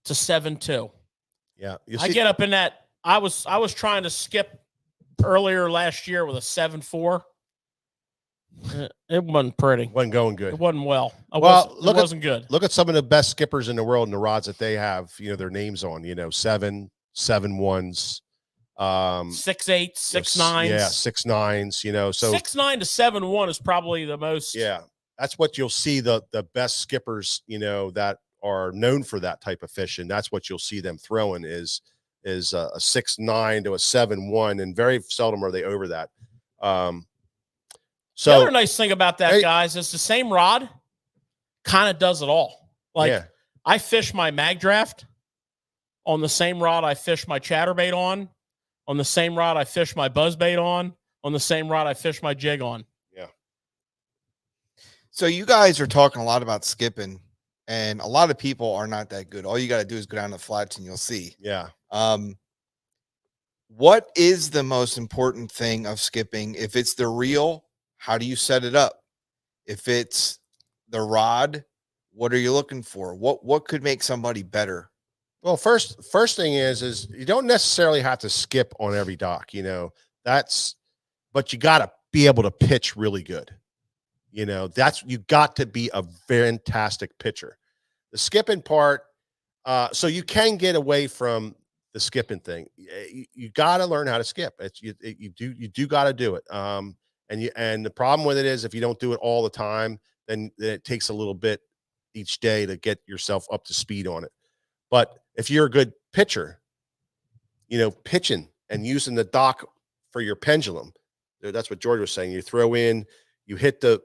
to 7.2. Yeah. I get up in that. I was trying to skip earlier last year with a 7.4. It wasn't pretty. Wasn't going good. It wasn't well. It wasn't good. Look at some of the best skippers in the world and the rods that they have, their names on, 7.1s, 6.8, 6.9s. Yeah, 6.9s, so 6.9 to 7.1 is probably the most. Yeah. That's what you'll see the best skippers, that are known for that type of fishing. That's what you'll see them throwing is a 6.9 to a 7.1, and very seldom are they over that. So the other nice thing about that, guys, is the same rod kind of does it all. I fish my mag draft on the same rod I fish my chatterbait on the same rod I fish my buzzbait on the same rod I fish my jig on. Yeah. So you guys are talking a lot about skipping, and a lot of people are not that good. All you got to do is go down the flats and you'll see. Yeah. What is the most important thing of skipping? If it's the reel, how do you set it up? If it's the rod, what are you looking for? What could make somebody better? Well, first thing is you don't necessarily have to skip on every dock, but you got to be able to pitch really good. You got to be a fantastic pitcher. The skipping part, so you can get away from the skipping thing. You got to learn how to skip. You do got to do it. And the problem with it is if you don't do it all the time, then it takes a little bit each day to get yourself up to speed on it. But if you're a good pitcher, pitching and using the dock for your pendulum, that's what George was saying. You throw in, you hit the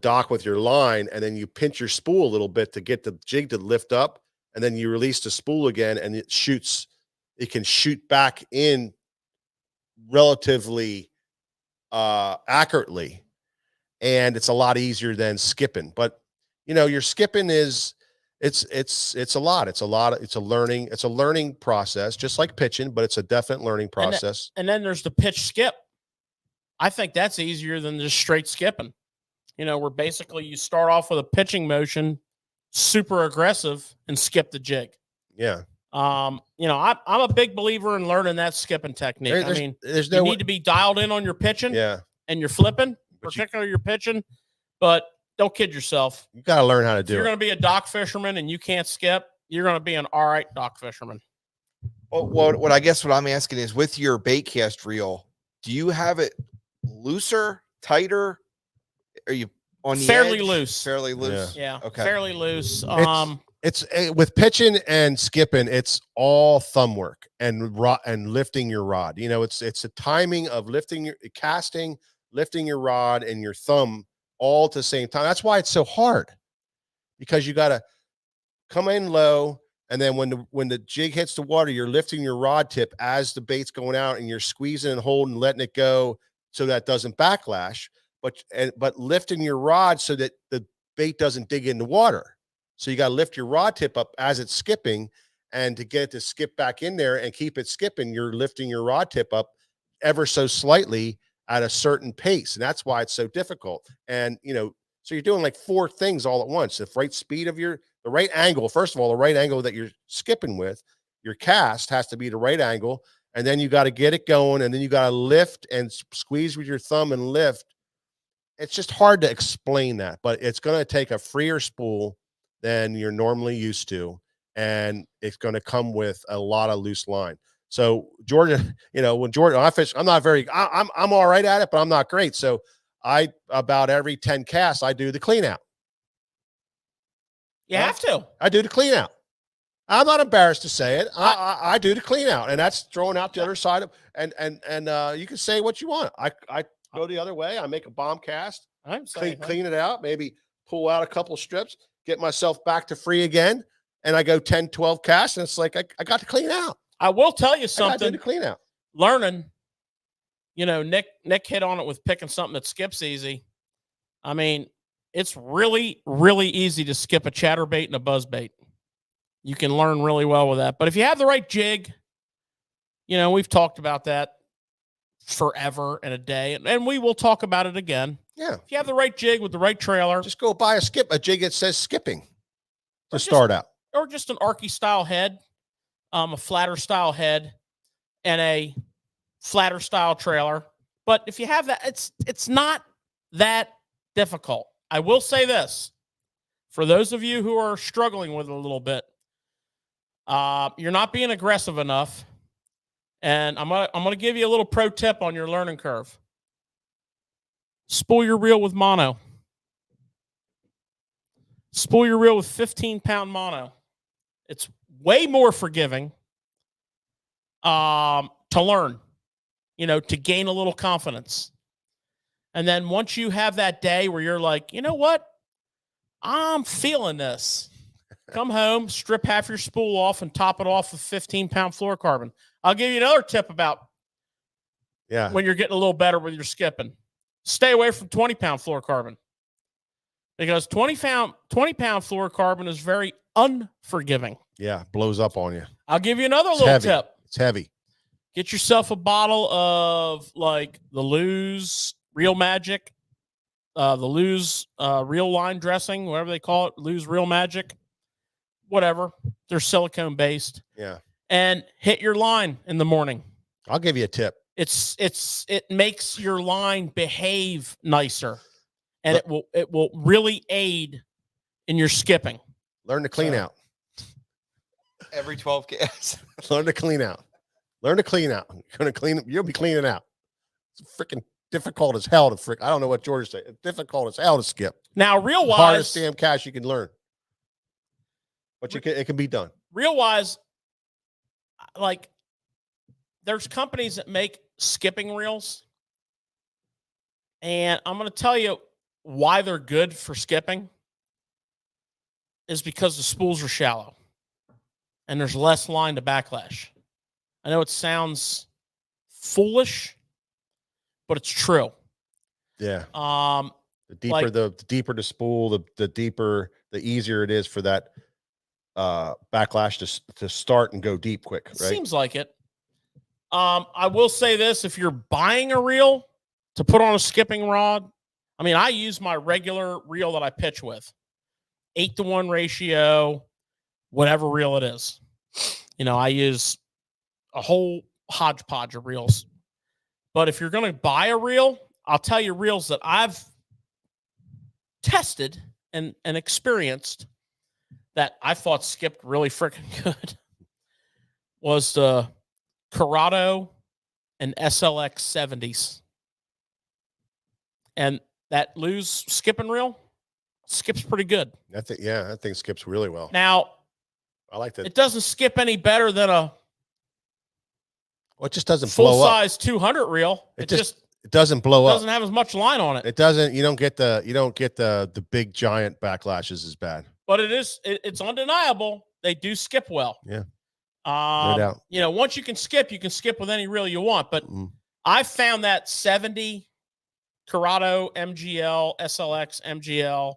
dock with your line, and then you pinch your spool a little bit to get the jig to lift up, and then you release the spool again, and it can shoot back in relatively accurately, and it's a lot easier than skipping. But your skipping it's a lot. It's a learning process, just like pitching, but it's a definite learning process. And then there's the pitch skip. I think that's easier than just straight skipping. Where basically you start off with a pitching motion, super aggressive, and skip the jig. Yeah. I'm a big believer in learning that skipping technique. There's you need to be dialed in on your pitching, and your flipping, particularly your pitching, but don't kid yourself. You got to learn how to do it. If you're going to be a dock fisherman and you can't skip, you're going to be an all right dock fisherman. Well, what I'm asking is, with your bait cast reel, do you have it looser, tighter? Are you on the fairly edge? Loose? Fairly loose. Yeah. Okay. Fairly loose. It's with pitching and skipping, it's all thumb work and lifting your rod. It's a timing of casting, lifting your rod and your thumb all at the same time. That's why it's so hard, because you got to come in low, and then when the jig hits the water, you're lifting your rod tip as the bait's going out, and you're squeezing and holding, letting it go so that it doesn't backlash, but lifting your rod so that the bait doesn't dig in the water. So you got to lift your rod tip up as it's skipping, and to get it to skip back in there and keep it skipping, you're lifting your rod tip up ever so slightly at a certain pace. And that's why it's so difficult. And, so you're doing like 4 things all at once. The right speed of the right angle. First of all, the right angle that you're skipping with, your cast has to be the right angle. And then you got to get it going. And then you got to lift and squeeze with your thumb and lift. It's just hard to explain that, but it's going to take a freer spool than you're normally used to. And it's going to come with a lot of loose line. So Georgia, when Georgia, I fish, I'm not very, I'm all right at it, but I'm not great. So about every 10 casts, I do the clean out. You have to. I do the clean out. I'm not embarrassed to say it. I do the clean out, and that's throwing out the other side of, and you can say what you want. I go the other way. I make a bomb cast, clean it out, maybe pull out a couple strips, get myself back to free again, and I go 10, 12 casts, and it's like I got to clean out. I will tell you something. I got to clean out. Learning, Nick hit on it with picking something that skips easy. I mean, it's really, really easy to skip a chatterbait and a buzzbait. You can learn really well with that. But if you have the right jig, we've talked about that forever and a day, and we will talk about it again. Yeah. If you have the right jig with the right trailer, just go buy a jig that says skipping to start out. Or just an Arky style head, a flatter style head, and a flatter style trailer. But if you have that, it's not that difficult. I will say this. For those of you who are struggling with it a little bit, you're not being aggressive enough. And I'm gonna give you a little pro tip on your learning curve. Spool your reel with mono. Spool your reel with 15-pound mono. It's way more forgiving to learn, to gain a little confidence. And then once you have that day where you're like, you know what? I'm feeling this. Come home, strip half your spool off, and top it off with 15-pound fluorocarbon. I'll give you another tip about when you're getting a little better with your skipping. Stay away from 20-pound fluorocarbon, because 20-pound fluorocarbon is very unforgiving. Yeah, blows up on you. I'll give you another little tip. It's heavy. Get yourself a bottle of like the Lose Real Magic, the Lose Real Line Dressing, whatever they call it, Lose Real Magic, whatever. They're silicone based. Yeah. And hit your line in the morning. I'll give you a tip. It makes your line behave nicer, and it will really aid in your skipping. Learn to clean out. Every 12 casts. Learn to clean out. Learn to clean out. You're gonna clean. You'll be cleaning out. It's freaking difficult as hell to I don't know what George said. It's difficult as hell to skip. Now, real wise, hardest damn cast you can learn, but it can be done. Real wise, like there's companies that make skipping reels, and I'm going to tell you why they're good for skipping is because the spools are shallow and there's less line to backlash. I know it sounds foolish, but it's true. Yeah. The deeper the spool, the easier it is for that backlash to start and go deep quick, right? Seems like it. I will say this: if you're buying a reel to put on a skipping rod, I mean, I use my regular reel that I pitch with, 8-to-1 ratio, whatever reel it is. I use a whole hodgepodge of reels. But if you're going to buy a reel, I'll tell you reels that I've tested and experienced that I thought skipped really freaking good was the Corrado and SLX 70s. And that Lose skipping reel skips pretty good. That thing skips really well. Now, I like that. It doesn't skip any better than a it just doesn't blow up. Full-size 200 reel. It doesn't blow up. Doesn't have as much line on it. It doesn't. You don't get the big giant backlashes as bad. But it's undeniable they do skip well. Yeah. No doubt. Once you can skip with any reel you want. But I found that 70 Corrado MGL, SLX MGL,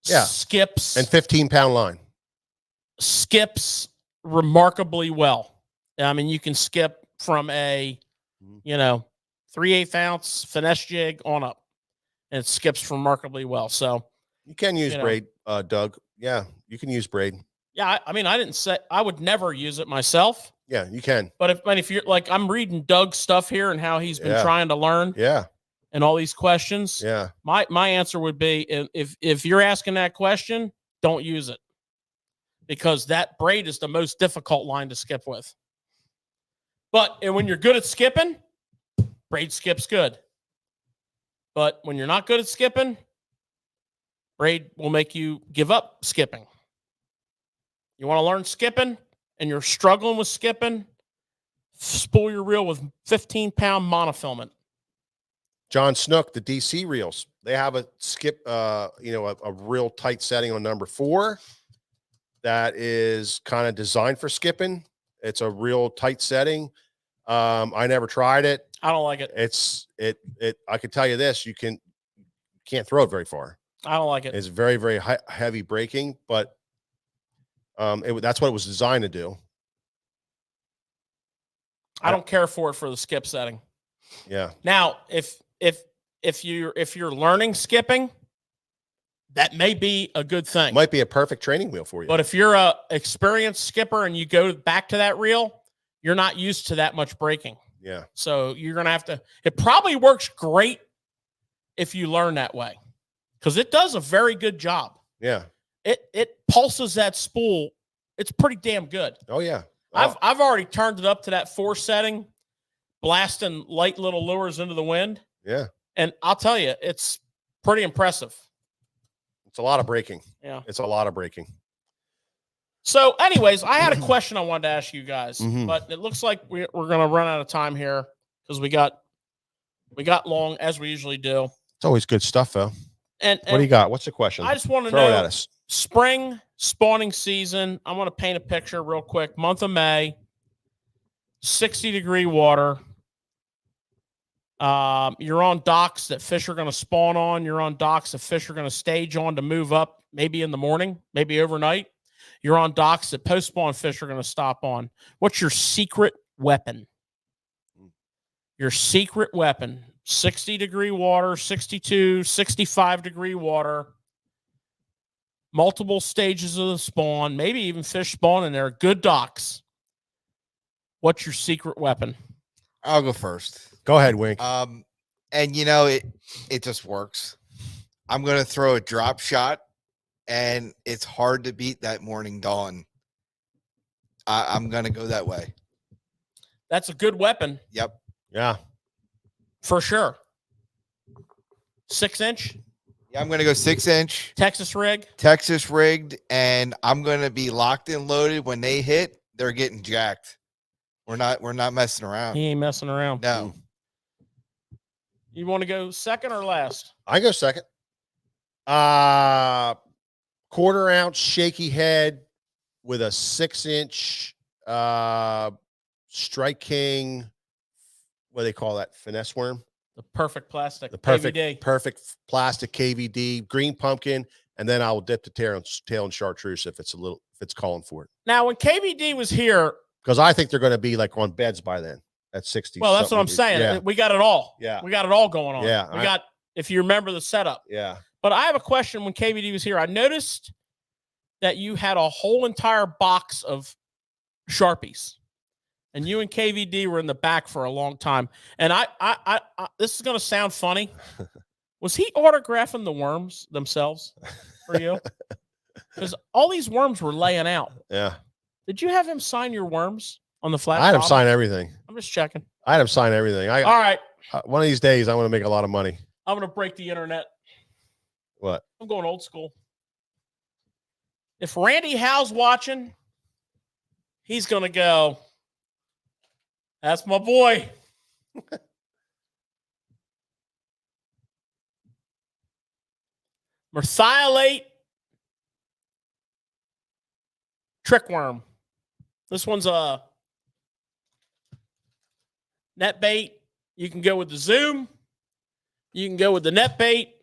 skips and 15-pound line. Skips remarkably well. I mean, you can skip from a 3/8 ounce finesse jig on up, and it skips remarkably well. So you can use braid, Doug. Yeah, you can use braid. Yeah, I mean, I didn't say I would never use it myself. Yeah, you can. But if you're like, I'm reading Doug's stuff here and how he's been trying to learn. Yeah. And all these questions. Yeah. My answer would be if you're asking that question, don't use it. because that braid is the most difficult line to skip with. And when you're good at skipping, braid skips good. But when you're not good at skipping, braid will make you give up skipping. You want to learn skipping and you're struggling with skipping, spool your reel with 15-pound monofilament. John Snook, the DC reels, they have a skip, a real tight setting on number 4 that is kind of designed for skipping. It's a real tight setting. I never tried it. I don't like it. I can tell you this, you can't throw it very far. I don't like it. It's very, very heavy braking, but that's what it was designed to do. I don't care for it for the skip setting. Yeah. Now, if you're learning skipping, that may be a good thing. Might be a perfect training wheel for you. But if you're a experienced skipper and you go back to that reel, you're not used to that much braking. Yeah. So you're going to have to, it probably works great if you learn that way, because it does a very good job. Yeah. It pulses that spool. It's pretty damn good. Oh yeah. Oh. I've already turned it up to that 4 setting, blasting light little lures into the wind. Yeah. And I'll tell you, it's pretty impressive. It's a lot of braking. Yeah. It's a lot of braking. So anyways, I had a question I wanted to ask you guys, Mhm. but it looks like we're going to run out of time here because we got long, as we usually do. It's always good stuff, though. And what do you got? What's the question? I just want to Throw it know, at us. spring spawning season. I want to paint a picture real quick. Month of May, 60-degree water. You're on docks that fish are going to spawn on. You're on docks that fish are going to stage on to move up, maybe in the morning, maybe overnight. You're on docks that post-spawn fish are going to stop on. What's your secret weapon? Your secret weapon. 60-degree water, 62, 65-degree water. Multiple stages of the spawn, maybe even fish spawn in there. Good docks. What's your secret weapon? I'll go first. Go ahead, Wink. And it just works. I'm going to throw a drop shot, and it's hard to beat that morning dawn. I'm going to go that way. That's a good weapon. Yep. Yeah. For sure. 6-inch. Yeah, I'm going to go 6-inch. Texas rig. Texas rigged, and I'm going to be locked and loaded. When they hit, they're getting jacked. We're not messing around. He ain't messing around. No. You want to go second or last? I go second. 1/4 ounce shaky head with a 6-inch Strike King. What do they call that? Finesse worm. The perfect plastic. The perfect, KVD. perfect plastic KVD, green pumpkin, and then I will dip the tail and chartreuse if it's calling for it. Now, when KVD was here, because I think they're going to be like on beds by then at 60. well, that's what I'm saying. Yeah. We got it all. Yeah. We got it all going on. Yeah, We got, if you remember the setup. Yeah. But I have a question. When KVD was here, I noticed that you had a whole entire box of Sharpies. And you and KVD were in the back for a long time. And I this is going to sound funny. Was he autographing the worms themselves for you? Because all these worms were laying out. Yeah. Did you have him sign your worms on the flat? I had him top? sign everything. I'm just checking. I had him sign everything. All right. One of these days, I want to make a lot of money. I'm going to break the internet. What? I'm going old school. If Randy Howe's watching, he's going to go, that's my boy. Merthiolate trick worm. This one's a net bait. You can go with the zoom. You can go with the net bait.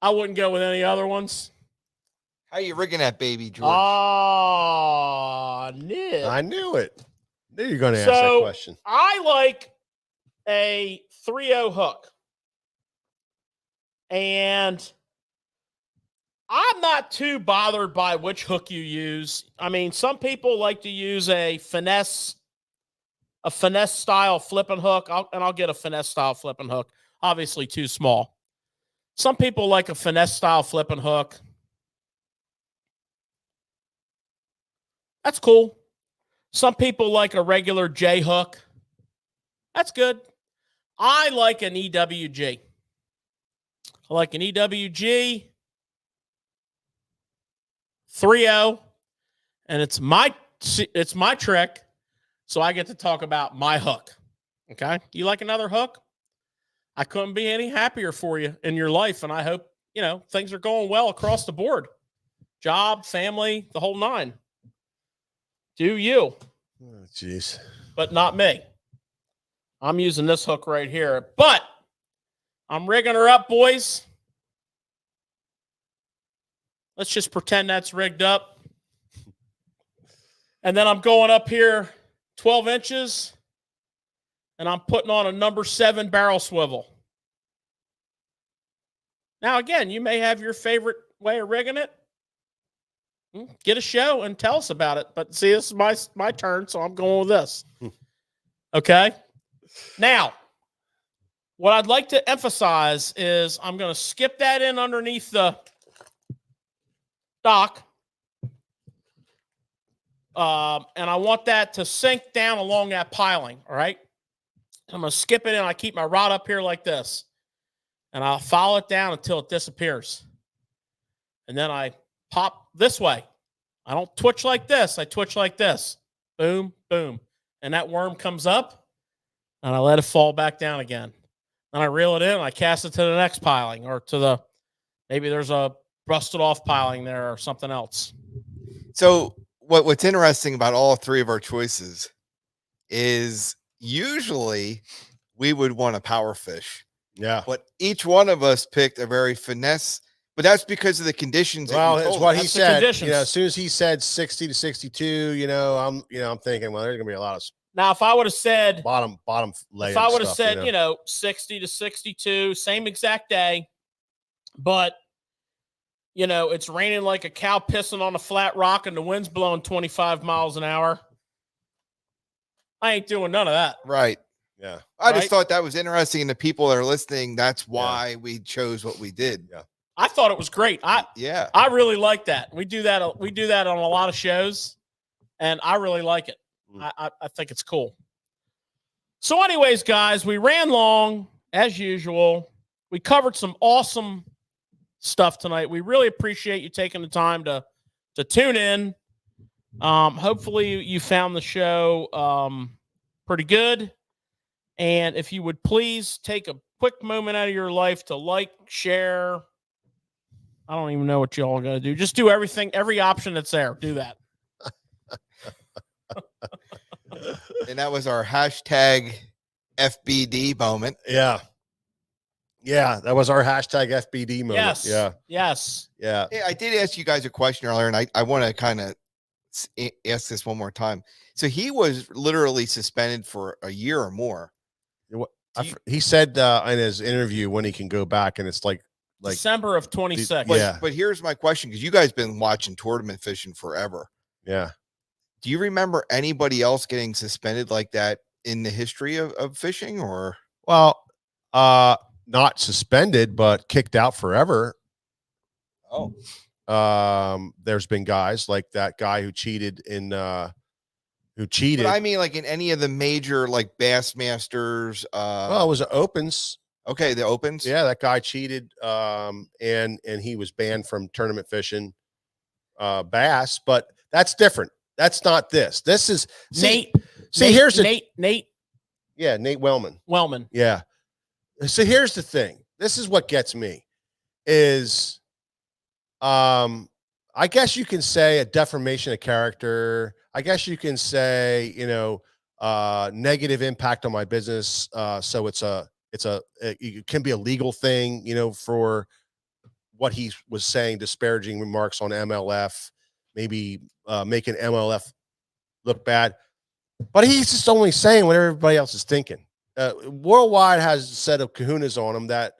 I wouldn't go with any other ones. How you rigging that baby, George? Oh, Nick. I knew it. Knew you were going to ask that question. I like a 3-0 hook. And I'm not too bothered by which hook you use. I mean, some people like to use a finesse style flipping hook. I'll get a finesse style flipping hook. Obviously too small. Some people like a finesse style flipping hook. That's cool. Some people like a regular J hook. That's good. I like an EWG. I like an EWG 3.0, and it's my trick, so I get to talk about my hook. Okay? You like another hook? I couldn't be any happier for you in your life, and I hope, things are going well across the board. Job, family, the whole nine. Do you. Oh, jeez. But not me. I'm using this hook right here. But I'm rigging her up, boys. Let's just pretend that's rigged up. And then I'm going up here 12 inches, and I'm putting on a number 7 barrel swivel. Now, again, you may have your favorite way of rigging it. Get a show and tell us about it. But see, this is my turn, so I'm going with this. Okay? Now, what I'd like to emphasize is I'm going to skip that in underneath the dock. And I want that to sink down along that piling, all right? I'm going to skip it in. I keep my rod up here like this. And I'll follow it down until it disappears. And then I pop this way. I don't twitch like this. I twitch like this. Boom, boom. And that worm comes up, and I let it fall back down again. Then I reel it in, and I cast it to the next piling, or to maybe there's a rusted off piling there or something else. So what's interesting about all 3 of our choices is usually we would want a power fish. Yeah. But each one of us picked a very finesse, but that's because of the conditions. Well, that's what he said. Conditions. As soon as he said 60 to 62, I'm thinking, well, there's gonna be a lot of Now, if I would have said bottom layer. if I would have said, 60 to 62, same exact day, but it's raining like a cow pissing on a flat rock and the wind's blowing 25 miles an hour, I ain't doing none of that. Right. Yeah. I just thought that was interesting, and the people that are listening, that's why we chose what we did. Yeah. I thought it was great. I really like that. We do that on a lot of shows, and I really like it. I think it's cool. So anyways, guys, we ran long as usual. We covered some awesome stuff tonight. We really appreciate you taking the time to tune in. Hopefully you found the show pretty good. And if you would please take a quick moment out of your life to like, share. I don't even know what you all are going to do. Just do everything, every option that's there. Do that. And that was our hashtag FBD moment. Yeah. Yeah. That was our hashtag FBD moment. Yes. Yeah. Yes. Yeah. Hey, I did ask you guys a question earlier, and I want to kind of ask this one more time. So he was literally suspended for a year or more. He said in his interview when he can go back, and it's like December of 26. But here's my question, because you guys been watching tournament fishing forever. Yeah. Do you remember anybody else getting suspended like that in the history of fishing? Or not suspended, but kicked out forever. Oh. There's been guys like that guy who cheated in But I mean, like in any of the major like Bassmasters. Well, it was the Opens. Okay, the Opens. Yeah, that guy cheated, and he was banned from tournament fishing bass. But that's different. That's not this. This is Nate. Here's Nate. Yeah, Nate Wellman. Yeah. So here's the thing. This is what gets me is, I guess you can say a defamation of character. I guess you can say, negative impact on my business. So it can be a legal thing, for what he was saying, disparaging remarks on MLF, maybe making MLF look bad. But he's just only saying what everybody else is thinking. Worldwide has a set of kahunas on him that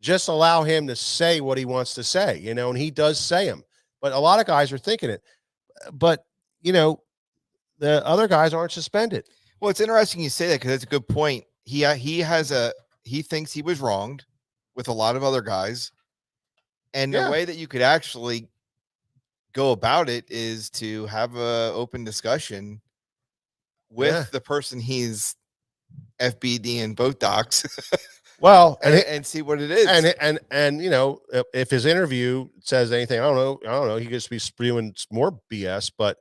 just allow him to say what he wants to say, and he does say them. But a lot of guys are thinking it. But, the other guys aren't suspended. Well, it's interesting you say that, because that's a good point. He thinks he was wronged with a lot of other guys. And the way that you could actually go about it is to have a open discussion with the person he's FBD in both docs. Well, and see what it is. And you know, if his interview says anything, I don't know. He could just be spewing more BS, but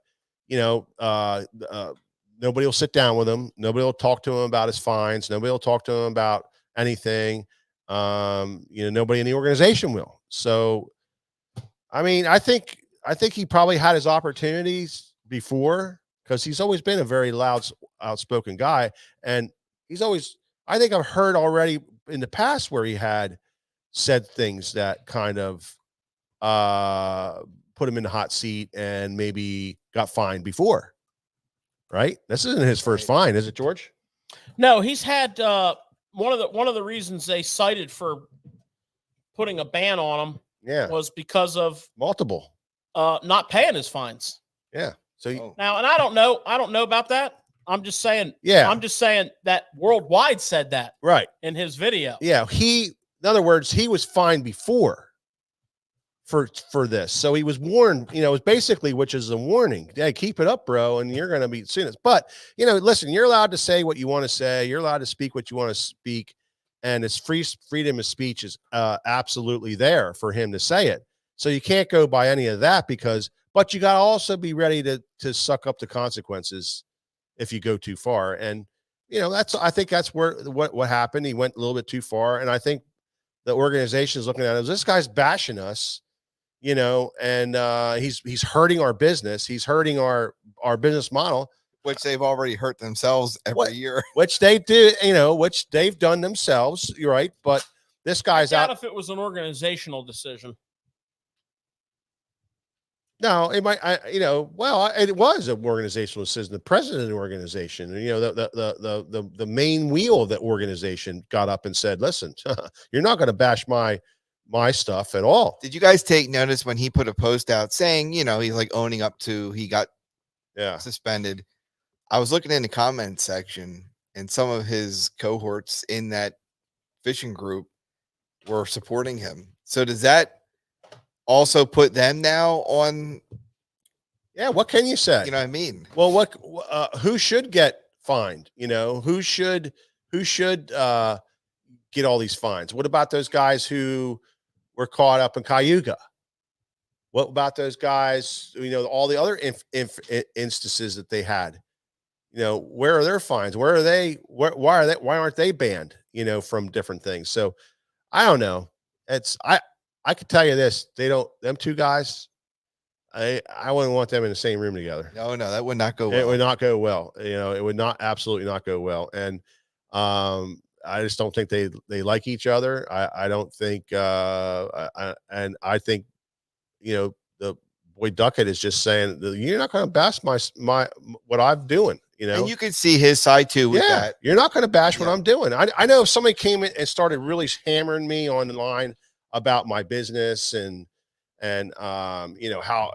you know, nobody will sit down with him. Nobody will talk to him about his fines. Nobody will talk to him about anything. You know, nobody in the organization will. So, I mean, I think he probably had his opportunities before, because he's always been a very loud, outspoken guy, and he's always. I think I've heard already in the past where he had said things that kind of put him in the hot seat and maybe got fined before. Right? This isn't his first fine, is it, George? No, he's had one of the reasons they cited for putting a ban on him was because of multiple not paying his fines. Yeah. So now, and I don't know about that. I'm just saying. Yeah. I'm just saying that Worldwide said that right in his video. Yeah. In other words, he was fined before for this. So he was warned, you know, it was basically, which is a warning. Hey, keep it up, bro. And you're going to be sentenced. But, you know, listen, you're allowed to say what you want to say. You're allowed to speak what you want to speak. And it's freedom of speech is absolutely there for him to say it. So you can't go by any of that but you got to also be ready to suck up the consequences if you go too far. And, you know, I think that's what happened. He went a little bit too far. And I think the organization is looking at it as this guy's bashing us, you know, and he's hurting our business. He's hurting our business model, which they've already hurt themselves every year, which they do, you know, which they've done themselves. You're right. But this guy's out. If it was an organizational decision. No, it might, it was an organizational decision. The president of the organization, you know, the main wheel of that organization got up and said, listen, you're not going to bash my stuff at all. Did you guys take notice when he put a post out saying, you know, he's like owning up to, he got suspended. I was looking in the comment section and some of his cohorts in that fishing group were supporting him. So does that also put them now on? Yeah. What can you say? You know what I mean? Well, who should get fined? You know, who should get all these fines? What about those guys who were caught up in Cayuga? What about those guys, you know, all the other instances that they had? You know, where are their fines? Where are they? Why aren't they banned, you know, from different things? So I don't know. I could tell you this, them two guys, I wouldn't want them in the same room together. No, that would not go well. It would not go well. You know, it would absolutely not go well. And I just don't think they like each other. I don't think, and I think, you know, the boy Duckett is just saying, you're not going to bash my what I'm doing. You know, and you can see his side too with that. You're not going to bash what I'm doing. I know if somebody came in and started really hammering me online about my business and you know, how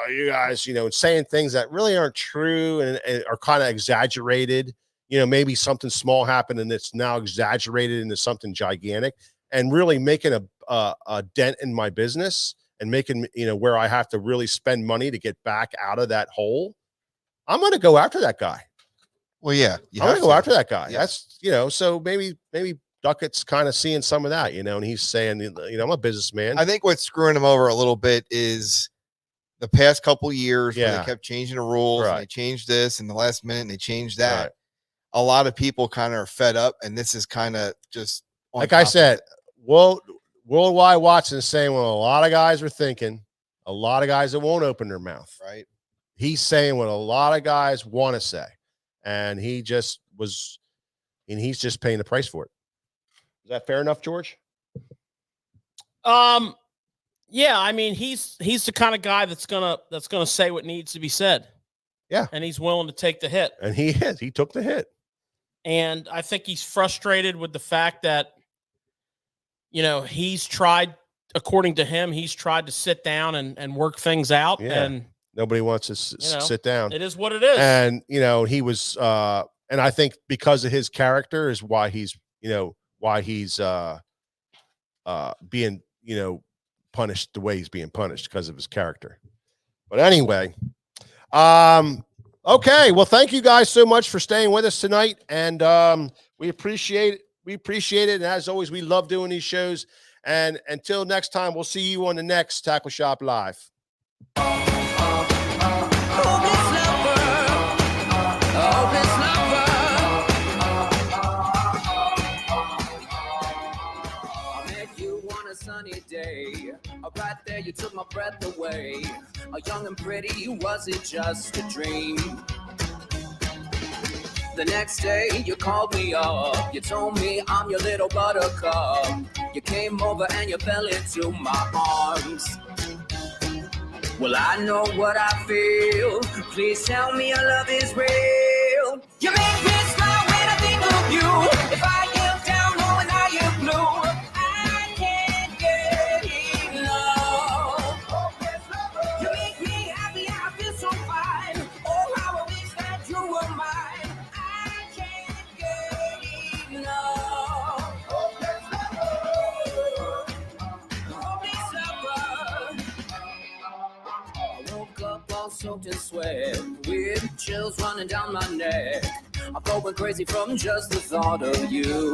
you guys, you know, saying things that really aren't true and are kind of exaggerated. You know, maybe something small happened and it's now exaggerated into something gigantic, and really making a dent in my business and making, you know, where I have to really spend money to get back out of that hole. I'm going to go after that guy. Well, yeah, I'm going to go after that guy. Yeah. That's, you know, so maybe Duckett's kind of seeing some of that, you know, and he's saying, you know, I'm a businessman. I think what's screwing him over a little bit is the past couple years where they kept changing the rules and they changed this in the last minute and they changed that. Right. A lot of people kind of are fed up, and this is kind of just like I said, Worldwide Watson is saying what a lot of guys are thinking, a lot of guys that won't open their mouth. Right. He's saying what a lot of guys want to say, and he's just paying the price for it. Is that fair enough, George? Yeah, I mean, he's the kind of guy that's gonna say what needs to be said. Yeah. And he's willing to take the hit. And he took the hit. And I think he's frustrated with the fact that, you know, he's tried, according to him, to sit down and work things out. Yeah. And nobody wants to sit down. It is what it is. And, you know, he was, and I think because of his character is why he's being, you know, punished the way he's being punished, because of his character. But anyway, okay. Well, thank you guys so much for staying with us tonight, and we appreciate it. We appreciate it, and as always, we love doing these shows. And until next time, we'll see you on the next Tackle Shop Live. Sunny day, right there you took my breath away. Young and pretty, was it just a dream? The next day you called me up, you told me I'm your little buttercup. You came over and you fell into my arms. Well, I know what I feel. Please tell me your love is real. You make me smile when I think of you. If I am down, knowing how you're blue, I can't get enough. You make me happy, I feel so fine. Oh, how I wish that you were mine. I can't get enough. I woke up all soaked in sweat, with chills running down my neck. I'm going crazy from just the thought of you.